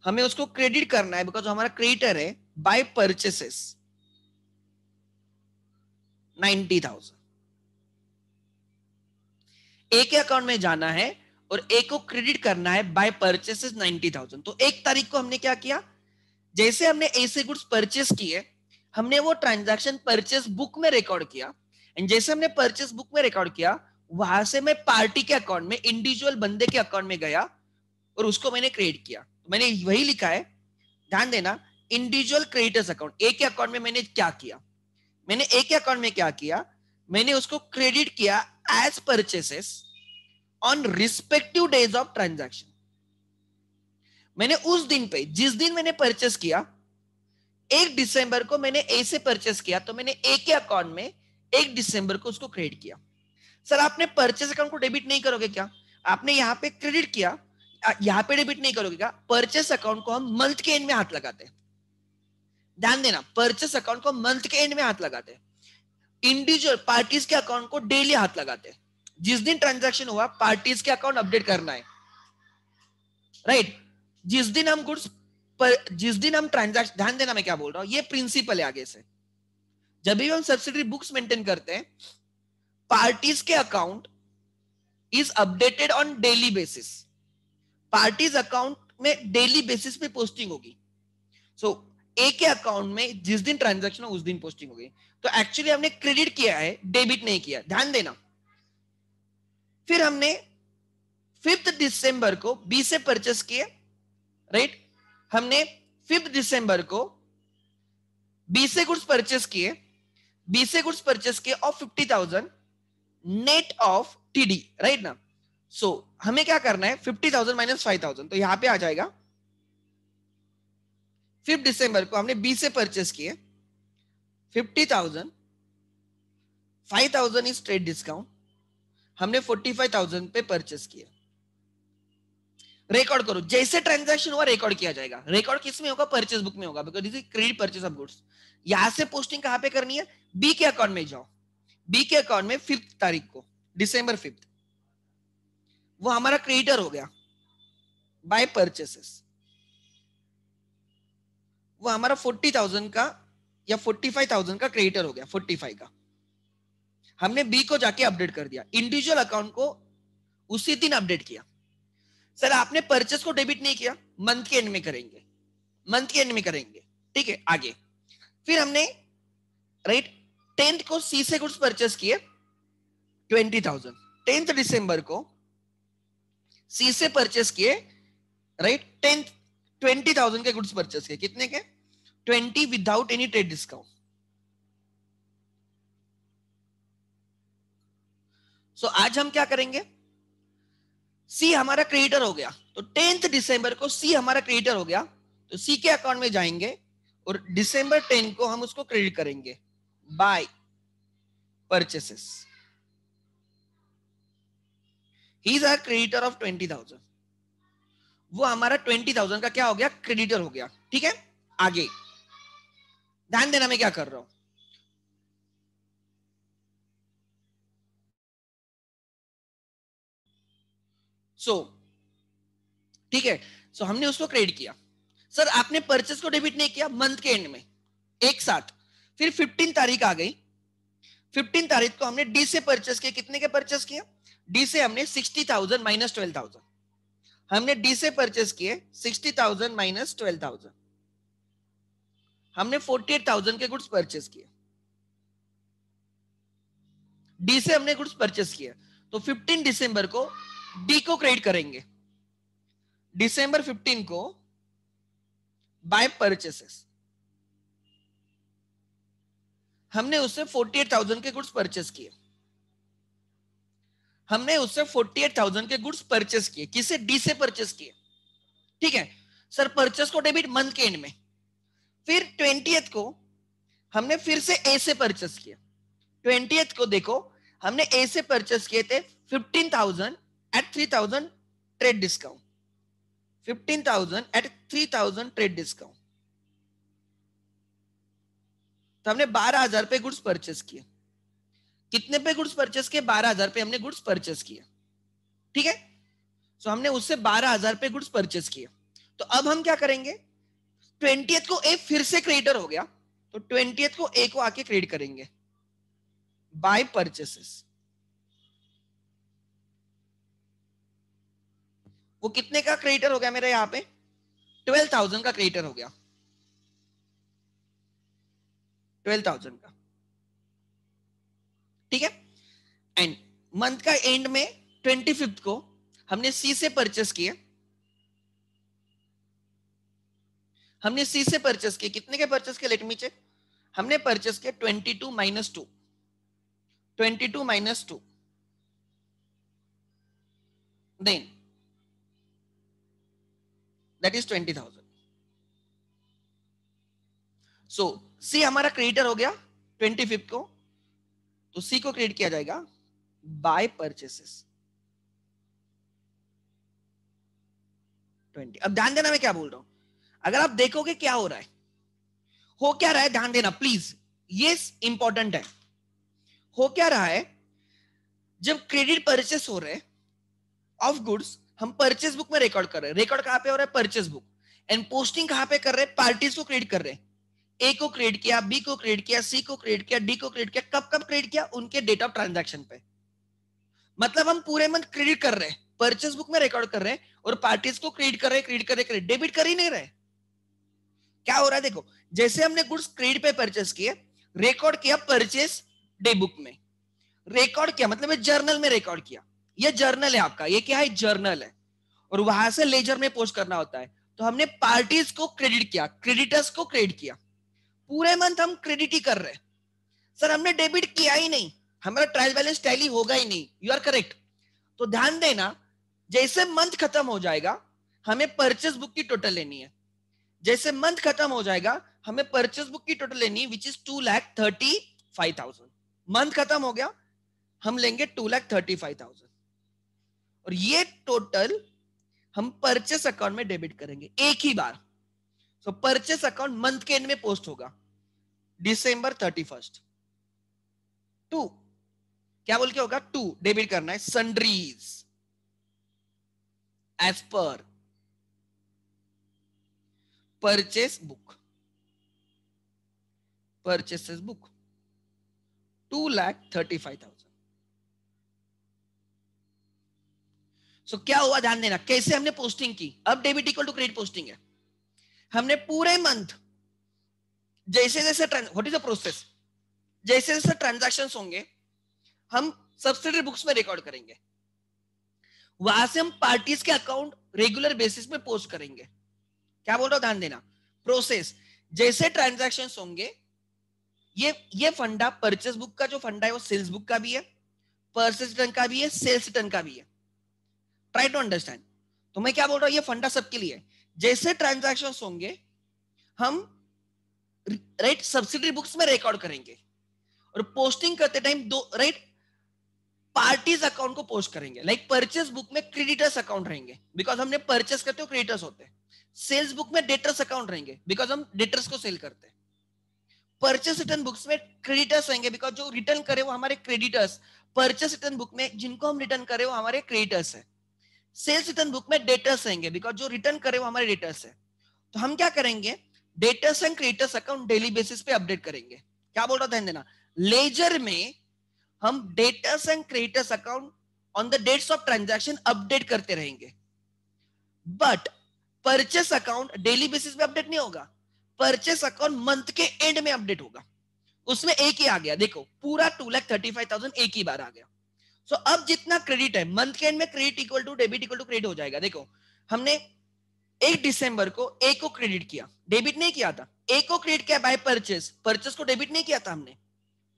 हमें उसको क्रेडिट करना है, बिकॉज हमारा क्रेडिटर है, बाय परचेसेस 90,000। ए के अकाउंट में जाना है और ए को क्रेडिट करना है बाय परचेसेस 90,000। तो 1 तारीख को हमने क्या किया, जैसे हमने ए से गुड्स परचेस किए, हमने वो ट्रांजैक्शन परचेस बुक में रिकॉर्ड किया, एंड जैसे हमने परचेस बुक में रिकॉर्ड किया, वहां से मैं पार्टी के अकाउंट में, इंडिविजुअल बंदे के अकाउंट में गया और उसको मैंने क्रेडिट किया। तो मैंने वही लिखा है, ध्यान देना, इंडिविजुअल क्रेडिटर्स अकाउंट। ए के अकाउंट में मैंने क्या किया, मैंने ए के अकाउंट में क्या किया, मैंने उसको क्रेडिट किया as purchases on respective days of transaction. मैंने उस दिन पे, जिस दिन मैंने परचेस किया, 1 दिसंबर को मैंने ए से परचेस किया, तो मैंने ए के अकाउंट में 1 दिसंबर को उसको क्रेडिट किया। सर आपने परचेस अकाउंट को डेबिट नहीं करोगे क्या, आपने यहाँ पे क्रेडिट किया, यहाँ पे डेबिट नहीं करोगे क्या, परचेस अकाउंट को हम मंथ के एंड में हाथ लगाते हैं। ध्यान देना, परचेस अकाउंट को मंथ के एंड में हाथ लगाते हैं, इंडिविजुअल पार्टीज के अकाउंट को डेली हाथ लगाते हैं। जिस दिन ट्रांजैक्शन हुआ, पार्टीज के अकाउंट अपडेट करना है, राइट। जिस दिन हम गुड्स पर, जिस दिन हम ट्रांजैक्शन, ध्यान देना मैं क्या बोल रहा हूं, ये प्रिंसिपल है आगे से। जब भी हम सब्सिडरी बुक्स मेंटेन करते हैं, पार्टीज के account is updated on daily basis. Parties account में डेली बेसिस पे पोस्टिंग होगी। सो ए के अकाउंट में जिस दिन ट्रांजैक्शन हो उस दिन पोस्टिंग होगी। तो एक्चुअली हमने क्रेडिट किया है, डेबिट नहीं किया, ध्यान देना। फिर हमने 5 दिसंबर को बी से परचेस किए, राइट। हमने 5 दिसंबर को बी से गुड्स परचेस किए, बी से गुड्स परचेस किए of 50,000 net of TD, right ना। सो हमें क्या करना है, 50,000 माइनस 5,000, तो यहां पे आ जाएगा 5 दिसंबर को हमने बी से परचेस किए 50,000, 5,000 इज ट्रेड डिस्काउंट, हमने 45,000 पे परचेस किया। रिकॉर्ड करो, जैसे ट्रांजैक्शन हुआ रिकॉर्ड किया जाएगा। रिकॉर्ड किस में होगा, परचेस बुक में होगा, because this is credit purchase of goods. यहां से पोस्टिंग कहां पे करनी है, बी के अकाउंट में जाओ। बी के अकाउंट में 5 तारीख को, दिसंबर 5, वो हमारा क्रेडिटर हो गया बाय परचेसेस। वो हमारा 40,000 का या 45,000 का क्रेडिटर हो गया, 45 का। हमने बी को जाके अपडेट कर दिया, इंडिविजुअल अकाउंट को उसी दिन अपडेट किया। सर आपने परचेस को डेबिट नहीं किया, मंथ के एंड में करेंगे, मंथ के एंड में करेंगे, ठीक है। आगे फिर हमने राइट 10th को सी से गुड्स परचेस किए 20,000, 10th दिसंबर को सी से परचेस किए, राइट 20,000 के गुड्स परचेस किए, कितने के, 20 विदाउट एनी ट्रेड डिस्काउंट। सो आज हम क्या करेंगे, सी हमारा क्रेडिटर हो गया, तो 10th दिसंबर को सी हमारा क्रेडिटर हो गया, तो सी के अकाउंट में जाएंगे और दिसंबर 10 को हम उसको क्रेडिट करेंगे by purchases. He is a creditor of 20,000, वो हमारा 20,000 का क्या हो गया, क्रेडिटर हो गया, ठीक है। आगे ध्यान देना मैं क्या कर रहा हूं। सो ठीक है, सो हमने उसको क्रेडिट किया। सर आपने परचेस को डेबिट नहीं किया, मंथ के एंड में एक साथ। फिर 15 तारीख आ गई, 15 तारीख को हमने डी से परचेस किया, कितने के परचेस किया, डी से हमने 60,000 माइनस 12,000, हमने डी से परचेस किए 60,000 माइनस 12,000, हमने 48,000 के गुड्स परचेस किए। डी से हमने गुड्स परचेस किया, तो 15 दिसंबर को डी को क्रेडिट करेंगे, दिसंबर 15 को बाय परचेसेस। हमने उससे 48,000 के गुड्स परचेस किए, हमने उससे 48,000 के गुड्स परचेस किए, किसे, डी से परचेस किए, ठीक है। सर परचेस को डेबिट मंथ के एंड में। फिर 20th को हमने फिर से ए से परचेस किया, 20th को देखो हमने ए से परचेस किए थे 15,000 at 3,000 trade discount, 15,000 at 3,000 trade discount, तो हमने 12,000 पे गुड्स परचेस किए। कितने पे गुड्स परचेस किए, 12,000 पे हमने गुड्स परचेस किए, ठीक है। सो हमने उससे 12,000 पे गुड्स परचेस किए। तो अब हम क्या करेंगे, 20th को ए फिर से क्रेडिटर हो गया, तो 20th को ए को आके क्रेडिट करेंगे बाय परचेसेस। वो कितने का क्रेडिटर हो गया मेरा, यहां पे 12,000 का क्रेडिटर हो गया, 12,000 का, ठीक है। एंड मंथ का एंड में 25th को हमने सी से परचेस किए, हमने सी से परचेस किए, कितने के परचेस किए, लेट मी चेक, हमने परचेस किए 22 minus 2, 22 minus 2, then that is 20,000। So C हमारा क्रेडिटर हो गया 25th को, तो सी को क्रेडिट किया जाएगा बाय परचेसेस 20। अब ध्यान देना मैं क्या बोल रहा हूं, अगर आप देखोगे क्या हो रहा है, हो क्या रहा है, ध्यान देना प्लीज, ये इंपॉर्टेंट है। हो क्या रहा है, जब क्रेडिट परचेस हो रहे ऑफ गुड्स, हम परचेस बुक में रिकॉर्ड कर रहे हैं। रिकॉर्ड कहां पे हो रहा है, परचेस बुक। एंड पोस्टिंग कहां पे कर रहे हैं, पार्टीज को क्रेडिट कर रहे हैं। ए को क्रेडिट किया, बी को क्रेडिट किया, सी को क्रेडिट किया, डी को क्रेडिट किया। कब कब क्रेडिट किया? उनके डेट ऑफ ट्रांजैक्शन पे। मतलब हम पूरे मंथ क्रेडिट कर रहे हैं, परचेस बुक में रिकॉर्ड कर रहे हैं, और पार्टीज को क्रेडिट कर रहे हैं, क्रेडिट कर रहे हैं, डेबिट कर ही नहीं रहे। क्या हो रहा है देखो, जैसे हमने गुड्स क्रेडिट पे परचेस किए, रिकॉर्ड किया परचेस डे बुक में, रिकॉर्ड किया मतलब जर्नल में रिकॉर्ड किया। ये जर्नल है आपका, ये क्या है? जर्नल है, और वहां से लेजर में पोस्ट करना होता है। तो हमने पार्टीज को क्रेडिट किया, क्रेडिटर्स को क्रेडिट किया, पूरे मंथ हम क्रेडिट ही कर रहे हैं। सर हमने डेबिट किया ही नहीं, हमारा ट्रायल बैलेंस टैली होगा ही नहीं। You are correct. तो ध्यान देना, जैसे मंथ खत्म हो जाएगा हमें परचेस बुक की टोटल लेनी है। जैसे मंथ खत्म हो जाएगा हमें परचेस बुक की टोटल लेनी है, विच इज 2,35,000। मंथ खत्म हो गया, हम लेंगे 2,35,000, और ये टोटल हम परचेस अकाउंट में डेबिट करेंगे एक ही बार। सो परचेस अकाउंट मंथ के एंड में पोस्ट होगा, December 31st। 2 क्या बोल के होगा? 2 डेबिट करना है sundries as per purchase book, purchases book 2,35,000। So क्या हुआ ध्यान देना, कैसे हमने पोस्टिंग की। अब debit equal to credit posting है। हमने पूरे मंथ जैसे जैसे व्हाट इज द प्रोसेस, जैसे जैसे ट्रांजैक्शंस होंगे हम सब्सिडरी बुक्स में रिकॉर्ड करेंगे, वहां से हम पार्टीज के अकाउंट रेगुलर बेसिस पे पोस्ट करेंगे। क्या बोल रहा हूं ध्यान देना, प्रोसेस जैसे ट्रांजैक्शंस होंगे। ये फंडा परचेस बुक का जो फंडा है वो सेल्स बुक का भी है, परचेस रिटर्न का भी है, सेल्स रिटर्न का भी है। Try to understand. तो मैं क्या बोल रहा हूं, ये फंडा सबके लिए है। जैसे ट्रांजैक्शंस होंगे हम राइट सब्सिडरी बुक्स में रिकॉर्ड करेंगे, और पोस्टिंग करते टाइम दो राइट पार्टीज अकाउंट को पोस्ट करेंगे। लाइक परचेस बुक में क्रेडिटर्स अकाउंट रहेंगे, बिकॉज हमने परचेस करते हो क्रेडिटर्स होते हैं। सेल्स बुक में डेटर्स अकाउंट रहेंगे, बिकॉज हम डेटर्स को सेल करते हैं। परचेस रिटर्न बुक्स में क्रेडिटर्स रहेंगे, बिकॉज जो रिटर्न करे वो हमारे क्रेडिटर्स। परचेस रिटर्न बुक में जिनको हम रिटर्न करे वो हमारे क्रेडिटर्स है। सेल्स रिटर्न बुक में डेटर्स रहेंगे, बिकॉज जो रिटर्न करे वो हमारे डेटर्स है। तो हम क्या करेंगे, debtors and creditors account daily basis पे अपडेट करेंगे। क्या बोल रहा था ध्यान देना, लेजर में हम debtors and creditors account on the dates of transaction update करते रहेंगे। But purchase account daily basis पे अपडेट नहीं होगा, परचेस अकाउंट मंथ के एंड में अपडेट होगा। उसमें एक ही आ गया, देखो पूरा 2,35,000 एक ही बार आ गया। सो अब जितना क्रेडिट है मंथ के एंड में credit equal to debit equal to credit हो जाएगा। देखो हमने 1 दिसंबर को ए को क्रेडिट किया, डेबिट नहीं किया था। ए को क्रेडिट किया बाय परचेस, परचेस को डेबिट नहीं किया था हमने,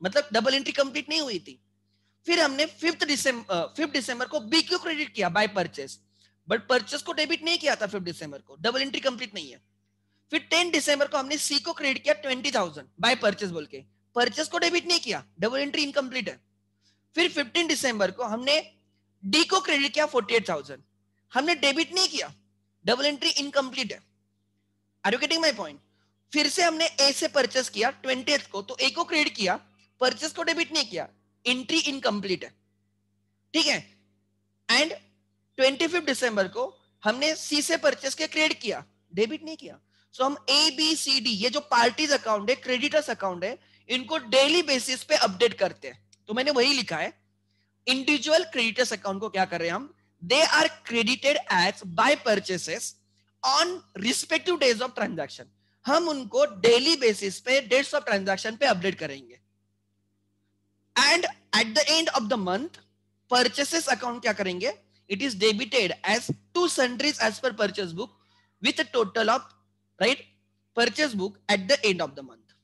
मतलब डबल एंट्री कंप्लीट नहीं हुई थी। फिर हमने 5 दिसंबर को बी को क्रेडिट किया बाय परचेस, बट परचेस को डेबिट नहीं किया था 5 दिसंबर को, डबल एंट्री कंप्लीट नहीं है। फिर 10 दिसंबर को हमने सी को क्रेडिट किया 20,000 बाय परचेस बोल के, परचेस को डेबिट नहीं किया, डबल एंट्री इनकम्प्लीट है। फिर 15 दिसंबर को हमने डी को क्रेडिट किया 48,000, हमने डेबिट नहीं किया, डबल एंट्री इनकम्प्लीट है। Are you getting my point? फिर से हमने ए से परचेस किया 20th को, तो ए को क्रेडिट किया, परचेस को डेबिट नहीं किया, एंट्री इनकम्प्लीट है। ठीक है। एंड 25 दिसंबर को हमने सी से परचेस के क्रेडिट किया, डेबिट नहीं किया। सो हम ए बी सी डी ये जो पार्टीज अकाउंट है, क्रेडिटर्स अकाउंट है, इनको डेली बेसिस पे अपडेट करते हैं। तो मैंने वही लिखा है, इंडिविजुअल क्रेडिटर्स अकाउंट को क्या कर रहे हैं हम, they are credited as by purchases on respective days of transaction. हम उनको डेली बेसिस पे डेट्स ऑफ ट्रांजैक्शन पे अपडेट करेंगे। And at the end of the month purchases account क्या करेंगे, it is debited as to sundries as per purchase book with total of right purchase book at the end of the month,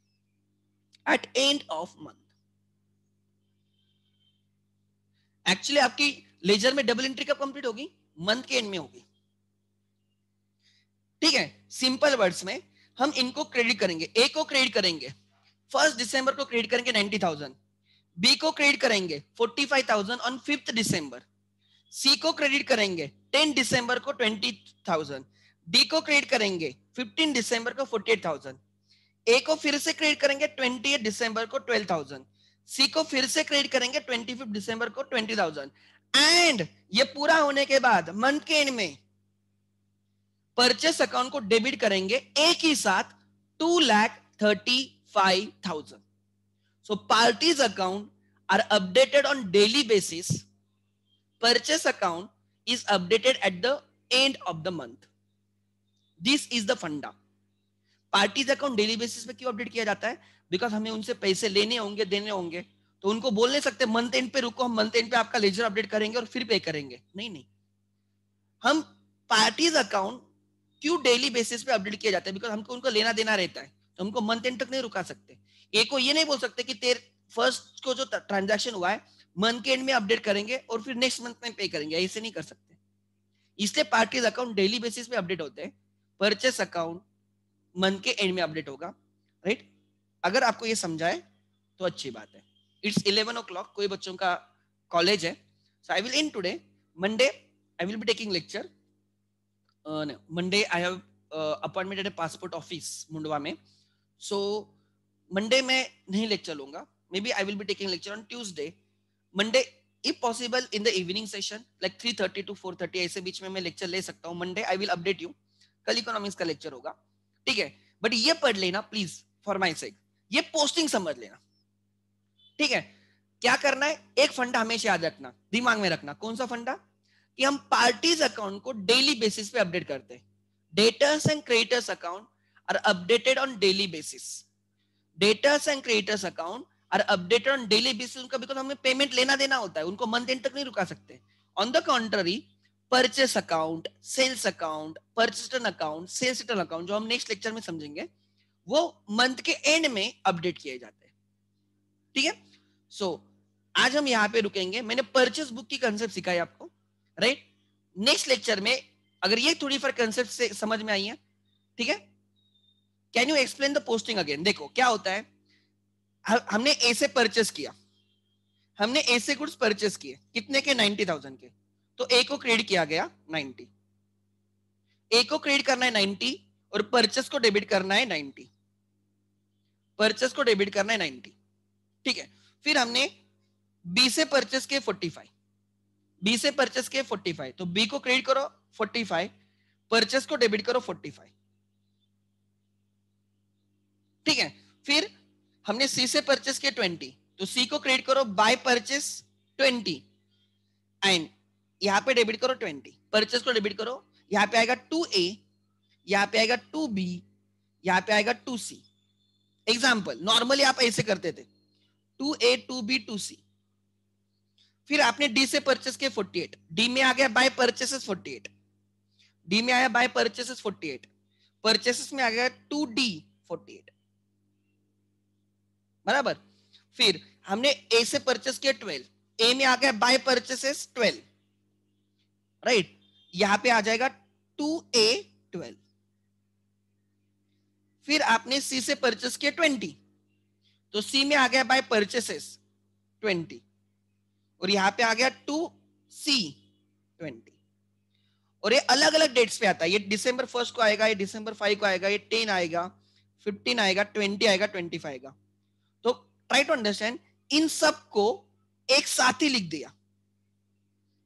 at end of month. Actually आपकी ledger में double entry कब complete होगी, month के end में होगी। ठीक है, simple words में हम इनको क्रेडिट करेंगे। ए को क्रेडिट करेंगे 1 दिसंबर को क्रेडिट करेंगे 90,000, बी को क्रेडिट करेंगे 45,000 ऑन 5 दिसंबर, सी को क्रेडिट करेंगे 10 दिसंबर को 20,000, डी को क्रेडिट करेंगे 15 दिसंबर को 48,000, ए को फिर से क्रेडिट करेंगे 20 दिसंबर को 12,000, सी को फिर से क्रेडिट करेंगे 25 दिसंबर को 20,000। एंड ये पूरा होने के बाद मंथ के एंड में परचेस अकाउंट को डेबिट करेंगे एक ही साथ 35,000. So parties account are updated on daily basis. Purchase account is updated at the end of the month. This is the funda. Parties account daily basis पे क्यों update किया जाता है? बिकॉज हमें उनसे पैसे लेने होंगे, देने होंगे, तो उनको बोल नहीं सकते मंथ एंड पे रुको, हम मंथ एंड पे आपका लेजर अपडेट करेंगे और फिर पे करेंगे. नहीं नहीं, हम पार्टीज अकाउंट क्यों डेली बेसिस पे अपडेट किया जाता है? बिकॉज हमको उनको लेना देना रहता है, तो हमको मंथ एंड तक नहीं रुका सकते. एक को ये नहीं बोल सकते कि तेरे फर्स्ट को जो ट्रांजैक्शन हुआ है मंथ के एंड में अपडेट करेंगे और फिर नेक्स्ट मंथ में पे करेंगे, ऐसे नहीं कर सकते. इसलिए पार्टीज अकाउंट डेली बेसिस पे अपडेट होते हैं. परचेस अकाउंट मंथ के एंड में अपडेट होगा. राइट? अगर आपको ये समझाए तो अच्छी बात है. It's 11 o'clock. कोई बच्चों का कॉलेज है. So I will end today. Monday I will be taking lecture. Monday I have appointment at passport office Mundhwa में. सो मंडे में नहीं लेक्चर लूंगा. Maybe I will be taking lecture on Tuesday. Monday if possible in the evening session like 3:30 to 4:30 ऐसे बीच में मैं lecture ले सकता हूँ. Monday I will update you. कल इकोनॉमिक्स का लेक्चर होगा. ठीक है, बट ये पढ़ लेना प्लीज फॉर माई सेक. ये पोस्टिंग समझ लेना. ठीक है, क्या करना है? एक फंडा हमेशा याद रखना, दिमाग में रखना. कौन सा फंडा? कि हम पार्टीज अकाउंट को डेली बेसिस पे अपडेट करते हैं. Debtors and creditors account are updated on daily basis. Debtors and creditors account are updated on daily basis. उनका बिकॉज हमें पेमेंट लेना देना होता है, उनको मंथ एंड तक नहीं रुका सकते. On the contrary purchase account, sales account, purchase return account, sales return account, जो हम नेक्स्ट लेक्चर में समझेंगे, वो मंथ के एंड में अपडेट किए जाते हैं. ठीक है, सो आज हम यहाँ पे रुकेंगे. मैंने परचेस बुक की कंसेप्ट सिखाई आपको. राइट? नेक्स्ट लेक्चर में अगर ये थोड़ी फर्क कंसेप्ट से समझ में आई है, ठीक है, can you explain the posting again? देखो क्या होता है. हमने ए से परचेस किया, हमने ए से गुड्स परचेस किए. कितने के? 90,000 के. तो ए को क्रेडिट किया गया 90. ए को क्रेडिट करना है 90 और परचेस को डेबिट करना है 90. परचेस को डेबिट करना है 90. ठीक है, फिर हमने बी से परचेस के 45. बी से परचेस के 45, तो बी को क्रेडिट करो 45, परचेस को डेबिट करो 45. ठीक है, फिर हमने सी से परचेस के 20, तो सी को क्रेडिट करो बाय परचेस 20 एंड यहां पे डेबिट करो 20. परचेस को डेबिट करो. यहां पे आएगा 2A, यहां पे आएगा 2B, यहां पे आएगा 2C. एग्जाम्पल, नॉर्मली आप ऐसे करते थे 2A 2B 2C. फिर आपने डी से परचेस के 48, डी में आ गया बाय परचेसेस 48, डी में आया बाय परचेसेस 48, परचेसेस में आ गया 2D 48. बराबर? फिर हमने ए से परचेस किया 12, ए में आ गया बाय परचेसेस 12. राइट? यहां पे आ जाएगा 2A 12. फिर आपने सी से परचेस किया 20, तो सी में आ गया बाय परचेसेस 20 और यहां पे आ गया 2C 20. और ये अलग अलग डेट्स पे आता है. ये December 1 को आएगा, ये December 5 को आएगा, ये 10 आएगा, 15 आएगा, 20 आएगा, 25 आएगा. तो ट्राई टू अंडरस्टैंड. इन सब को एक साथ ही लिख दिया.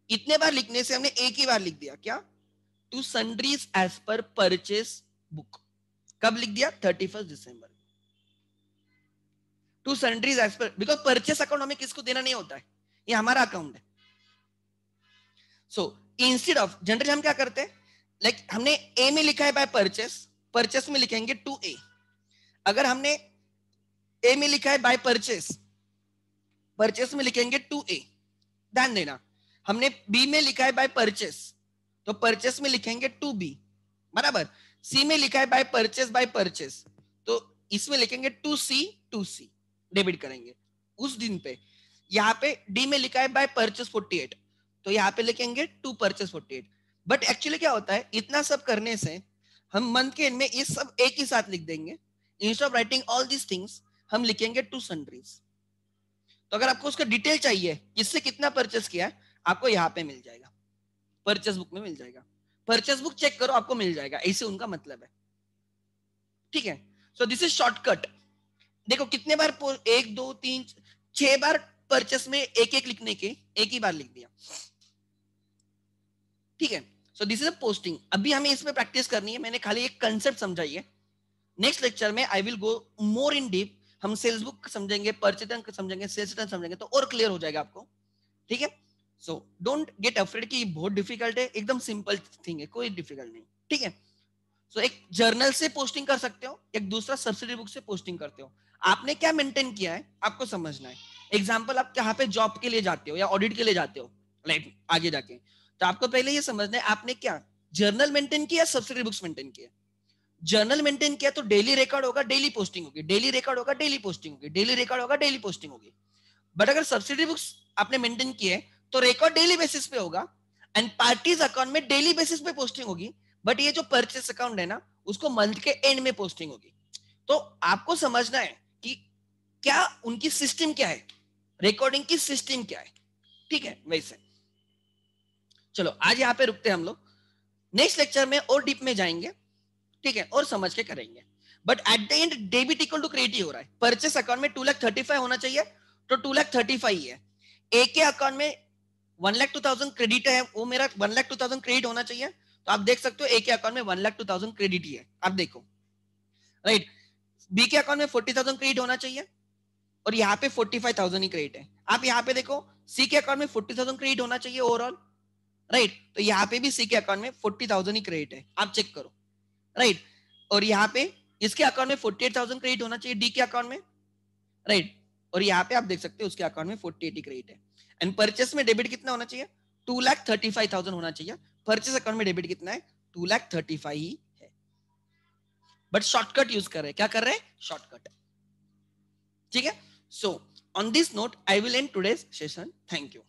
इतने बार लिखने से हमने एक ही बार लिख दिया. क्या? To sundries as per purchase book. कब लिख दिया? 31 दिसंबर. To sundries as per, because purchase account हमें किसको देना नहीं होता है, ये हमारा अकाउंट है. सो इंस्टेड ऑफ, जनरली हम क्या करते हैं, लाइक हमने ए में लिखा है बाय परचेस, परचेस में लिखेंगे 2A. अगर हमने ए में लिखा है बाय परचेस, परचेस में लिखेंगे 2A. ध्यान देना, हमने बी में लिखा है बाय परचेस, तो परचेस में लिखेंगे 2B. बराबर? सी में लिखा है बाय परचेस, तो इसमें लिखेंगे 2C डेबिट करेंगे उस दिन पे. यहाँ पे डी में लिखा है बाय परचेस 48, तो यहाँ पे लिखेंगे 2 परचेस 48. बट एक्चुअली क्या होता है, इतना सब करने से हम मंथ के एंड में ये सब एक ही साथ लिख देंगे. Instead of writing all these things हम लिखेंगे 2 सन्ड्रीज. तो अगर आपको उसका डिटेल चाहिए, किससे कितना परचेस किया है, आपको यहाँ पे मिल जाएगा, परचेस बुक में मिल जाएगा. परचेस बुक चेक करो, आपको मिल जाएगा. ऐसे उनका मतलब है. ठीक है, सो दिस इज शॉर्टकट. देखो कितने बार 1 2 3 6 बार परचेस में एक एक लिखने के एक ही बार लिख दिया. ठीक है, so this is a posting. अभी हमें इसमें प्रैक्टिस करनी है. मैंने खाली एक कंसेप्ट समझाई है. नेक्स्ट लेक्चर में I will go more in deep, हम सेल्स बुक समझेंगे, परचेज रिटर्न समझेंगे, सेल्स रिटर्न समझेंगे, तो और क्लियर हो जाएगा आपको, ठीक है। सो डोंट गेट अफ्रेड कि बहुत डिफिकल्ट है, एकदम सिंपल थिंग है, कोई डिफिकल्ट नहीं, ठीक है। सो एक जर्नल से पोस्टिंग कर सकते हो, एक दूसरा सब्सिडी बुक से पोस्टिंग करते हो। आपने क्या मेंटेन किया है आपको समझना है। एग्जाम्पल, आप यहाँ पे जॉब के लिए जाते हो या ऑडिट के लिए जाते हो, लाइक आगे जाके, तो आपको पहले ये समझना है आपने क्या जर्नल मेंटेन किया, सब्सिडी बुक्स मेंटेन किया। जर्नल मेंटेन किया तो डेली रिकॉर्ड होगा, डेली पोस्टिंग होगी, डेली रिकॉर्ड होगा, डेली पोस्टिंग होगी, डेली रिकॉर्ड होगा, डेली पोस्टिंग होगी। बट अगर सब्सिडी बुक्स आपने मेंटेन किए तो रिकॉर्ड डेली बेसिस पे होगा एंड पार्टीज अकाउंट में डेली बेसिस पे पोस्टिंग होगी। बट ये जो परचेस अकाउंट है ना, उसको मंथ के एंड में पोस्टिंग होगी। तो आपको समझना है कि क्या उनकी सिस्टम क्या है, रिकॉर्डिंग की सिस्टम क्या है, ठीक है। वैसे चलो आज यहाँ पे रुकते हैं हम लोग, नेक्स्ट लेक्चर में और डीप में जाएंगे, ठीक है, और समझ के करेंगे। But at the end debit equal to credit हो रहा है। परचेस अकाउंट में 2,35,000 होना चाहिए, तो 2,35,000 ही है। ए के अकाउंट में 1,02,000 क्रेडिट है, वो मेरा 1,02,000 क्रेडिट होना चाहिए। तो आप देख सकते हो ए के अकाउंट में 1,02,000 क्रेडिट ही है, आप देखो, राइट। बी के अकाउंट में 40,000 क्रेडिट होना चाहिए और यहाँ पे 45,000 ही क्रेडिट है। आप यहाँ पे देखो, सी के अकाउंट में 40,000 क्रेडिट होना चाहिए ओवरऑल, राइट। तो यहाँ पे भी सी के अकाउंट में 40,000 ही क्रेडिट है, आप चेक करो, राइट। और यहाँ पे इसके अकाउंट में 48,000 क्रेडिट होना चाहिए डी के अकाउंट में, राइट। और यहाँ पे आप देख सकते हो उसके अकाउंट में 48 क्रेडिट है। एंड परचेस में डेबिट कितना होना चाहिए, 2,35,000 होना चाहिए। परचेस अकाउंट में डेबिट कितना है, 2,35,000 ही है। बट शॉर्टकट यूज कर रहे हैं, क्या कर रहे हैं, शॉर्टकट, ठीक है। So on this note I will and today's session, thank you.